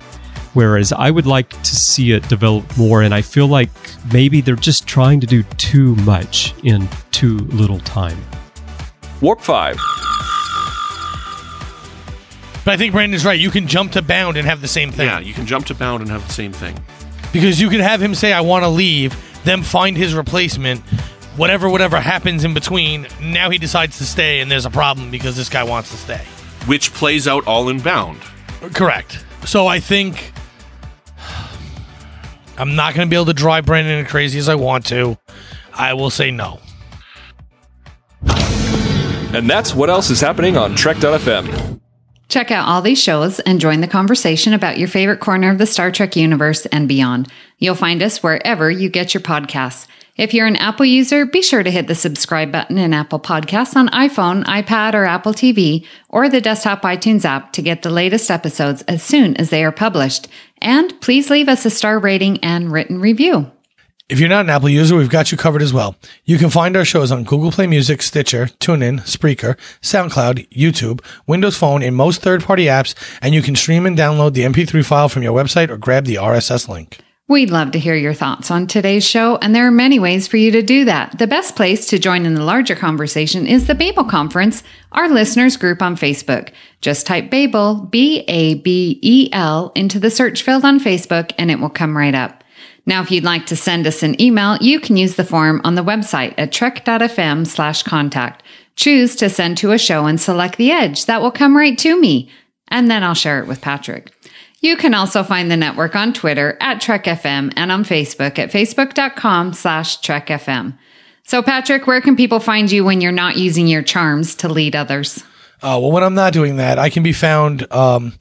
Whereas I would like to see it develop more, and I feel like maybe they're just trying to do too much in too little time. Warp 5. But I think Brandon's right. You can jump to Bound and have the same thing. Yeah, you can jump to Bound and have the same thing. Because you can have him say, I want to leave, them find his replacement, whatever happens in between, now he decides to stay, and there's a problem because this guy wants to stay. Which plays out all in Bound. Correct. So I think I'm not going to be able to drive Brandon as crazy as I want to. I will say no. And that's what else is happening on Trek.fm. Check out all these shows and join the conversation about your favorite corner of the Star Trek universe and beyond. You'll find us wherever you get your podcasts. If you're an Apple user, be sure to hit the subscribe button in Apple Podcasts on iPhone, iPad, or Apple TV, or the desktop iTunes app to get the latest episodes as soon as they are published. And please leave us a star rating and written review. If you're not an Apple user, we've got you covered as well. You can find our shows on Google Play Music, Stitcher, TuneIn, Spreaker, SoundCloud, YouTube, Windows Phone, and most third-party apps, and you can stream and download the MP3 file from your website or grab the RSS link. We'd love to hear your thoughts on today's show, and there are many ways for you to do that. The best place to join in the larger conversation is the Babel Conference, our listeners group on Facebook. Just type Babel, B-A-B-E-L, into the search field on Facebook, and it will come right up. Now, if you'd like to send us an email, you can use the form on the website at trek.fm/contact. Choose to send to a show and select the Edge. That will come right to me, and then I'll share it with Patrick. You can also find the network on Twitter at TrekFM and on Facebook at facebook.com/TrekFM. So, Patrick, where can people find you when you're not using your charms to lead others? Well, when I'm not doing that, I can be found on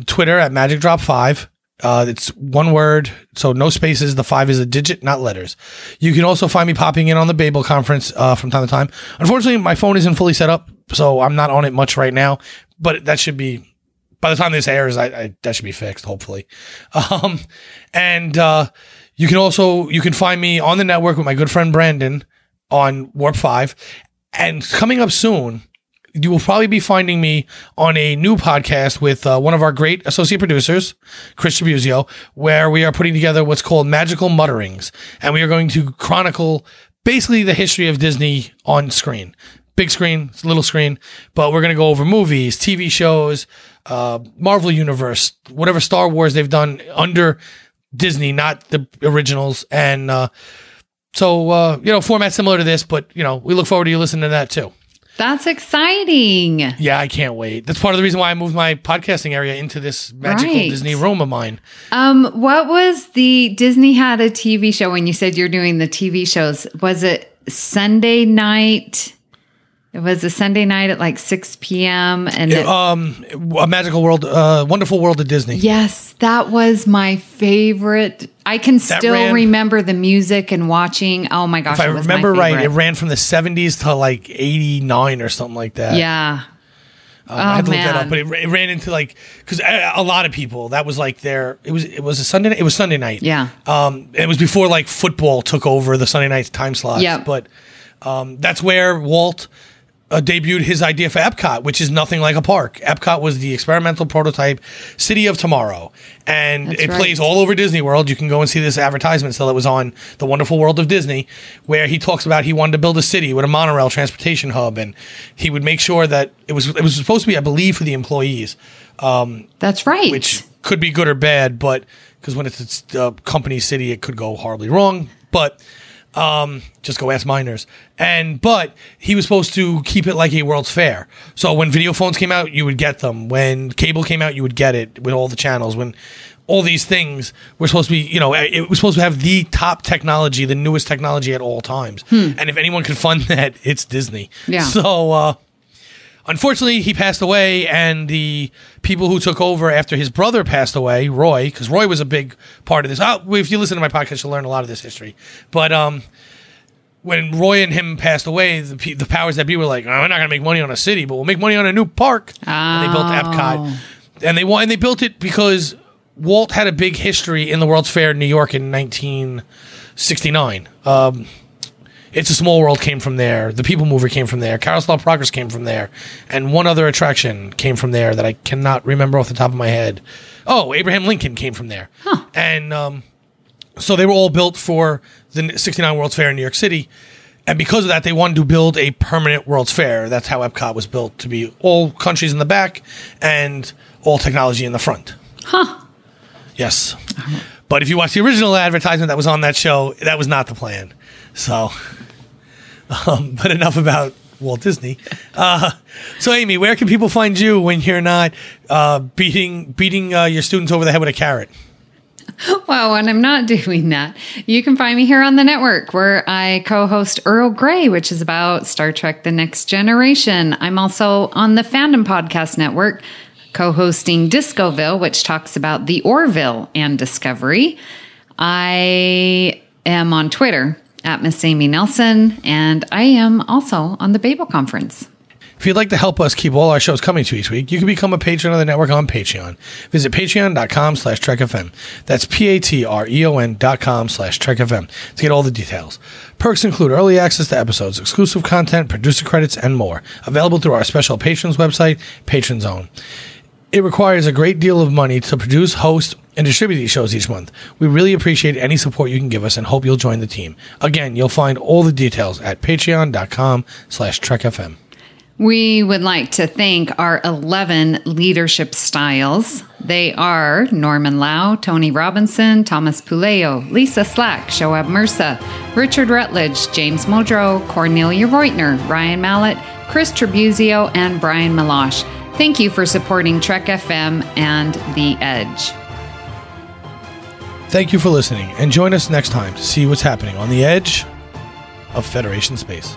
Twitter at MagicDrop5. It's one word, so no spaces. The 5 is a digit, not letters. You can also find me popping in on the Babel Conference from time to time. Unfortunately, my phone isn't fully set up, so I'm not on it much right now. But that should be, by the time this airs, that should be fixed, hopefully. And you can find me on the network with my good friend Brandon on Warp 5. And coming up soon, you will probably be finding me on a new podcast with one of our great associate producers, Christopher Pike, where we are putting together what's called Magical Mutterings. And we are going to chronicle basically the history of Disney on screen. Big screen, little screen. But we're going to go over movies, TV shows, Marvel Universe, whatever Star Wars they've done under Disney, not the originals. And format similar to this, but, we look forward to you listening to that too. That's exciting. Yeah, I can't wait. That's part of the reason why I moved my podcasting area into this magical Disney room of mine. What was Disney had a TV show when you said you're doing the TV shows? Was it Sunday night? It was a Sunday night at like 6 p.m. And A Magical World, Wonderful World of Disney. Yes, that was my favorite. I can still remember the music and watching. Oh my gosh! If I remember right, it ran from the 70s to like 89 or something like that. Yeah. I had to look that up, but it ran into because a lot of people, that was like it was a Sunday. It was Sunday night. Yeah. It was before football took over the Sunday night time slots. Yeah. But that's where Walt debuted his idea for Epcot, which is nothing like a park. Epcot was the experimental prototype city of tomorrow. And it plays all over Disney World. You can go and see this advertisement still. It was on The Wonderful World of Disney, where he talks about he wanted to build a city with a monorail transportation hub. And he would make sure that it was supposed to be, I believe, for the employees. That's right. Which could be good or bad, but because when it's a company city, it could go horribly wrong. But just go ask miners. But he was supposed to keep it like a World's Fair. So when video phones came out, you would get them. When cable came out, you would get it with all the channels. When all these things were supposed to be, it was supposed to have the top technology, the newest technology at all times. And if anyone can fund that, it's Disney. Yeah. So, unfortunately, he passed away, and the people who took over after his brother passed away, Roy, because Roy was a big part of this. If you listen to my podcast, you'll learn a lot of this history. But when Roy and him passed away, the powers that be were like, we're not going to make money on a city, but we'll make money on a new park. And they built Epcot. And they built it because Walt had a big history in the World's Fair in New York in 1969. It's a Small World came from there. The People Mover came from there. Carousel of Progress came from there. And one other attraction came from there that I cannot remember off the top of my head. Oh, Abraham Lincoln came from there. Huh. And so they were all built for the 69 World's Fair in New York City. And because of that, they wanted to build a permanent World's Fair. That's how Epcot was built, to be all countries in the back and all technology in the front. Huh. Yes. But if you watch the original advertisement that was on that show, that was not the plan. So, but enough about Walt Disney. So, Amy, where can people find you when you're not beating your students over the head with a carrot? Well, when I'm not doing that, you can find me here on the network where I co-host Earl Grey, which is about Star Trek The Next Generation. I'm also on the Fandom Podcast Network, co-hosting Discoville, which talks about the Orville and Discovery. I am on Twitter at Miss Amy Nelson, and I am also on the Babel Conference. If you'd like to help us keep all our shows coming to you each week, you can become a patron of the network on Patreon. Visit patreon.com/TrekFM. That's patreon.com/TrekFM to get all the details. Perks include early access to episodes, exclusive content, producer credits, and more. Available through our special patrons website, Patron Zone. It requires a great deal of money to produce, host, and distribute these shows each month. We really appreciate any support you can give us and hope you'll join the team. Again, you'll find all the details at patreon.com/TrekFM. We would like to thank our 11 leadership styles. They are Norman Lau, Tony Robinson, Thomas Puleo, Lisa Slack, Shoab Mirza, Richard Rutledge, James Modrow, Cornelia Reutner, Ryan Mallett, Chris Trabuzio, and Brian Malosh. Thank you for supporting Trek FM and The Edge. Thank you for listening, and join us next time to see what's happening on the edge of Federation space.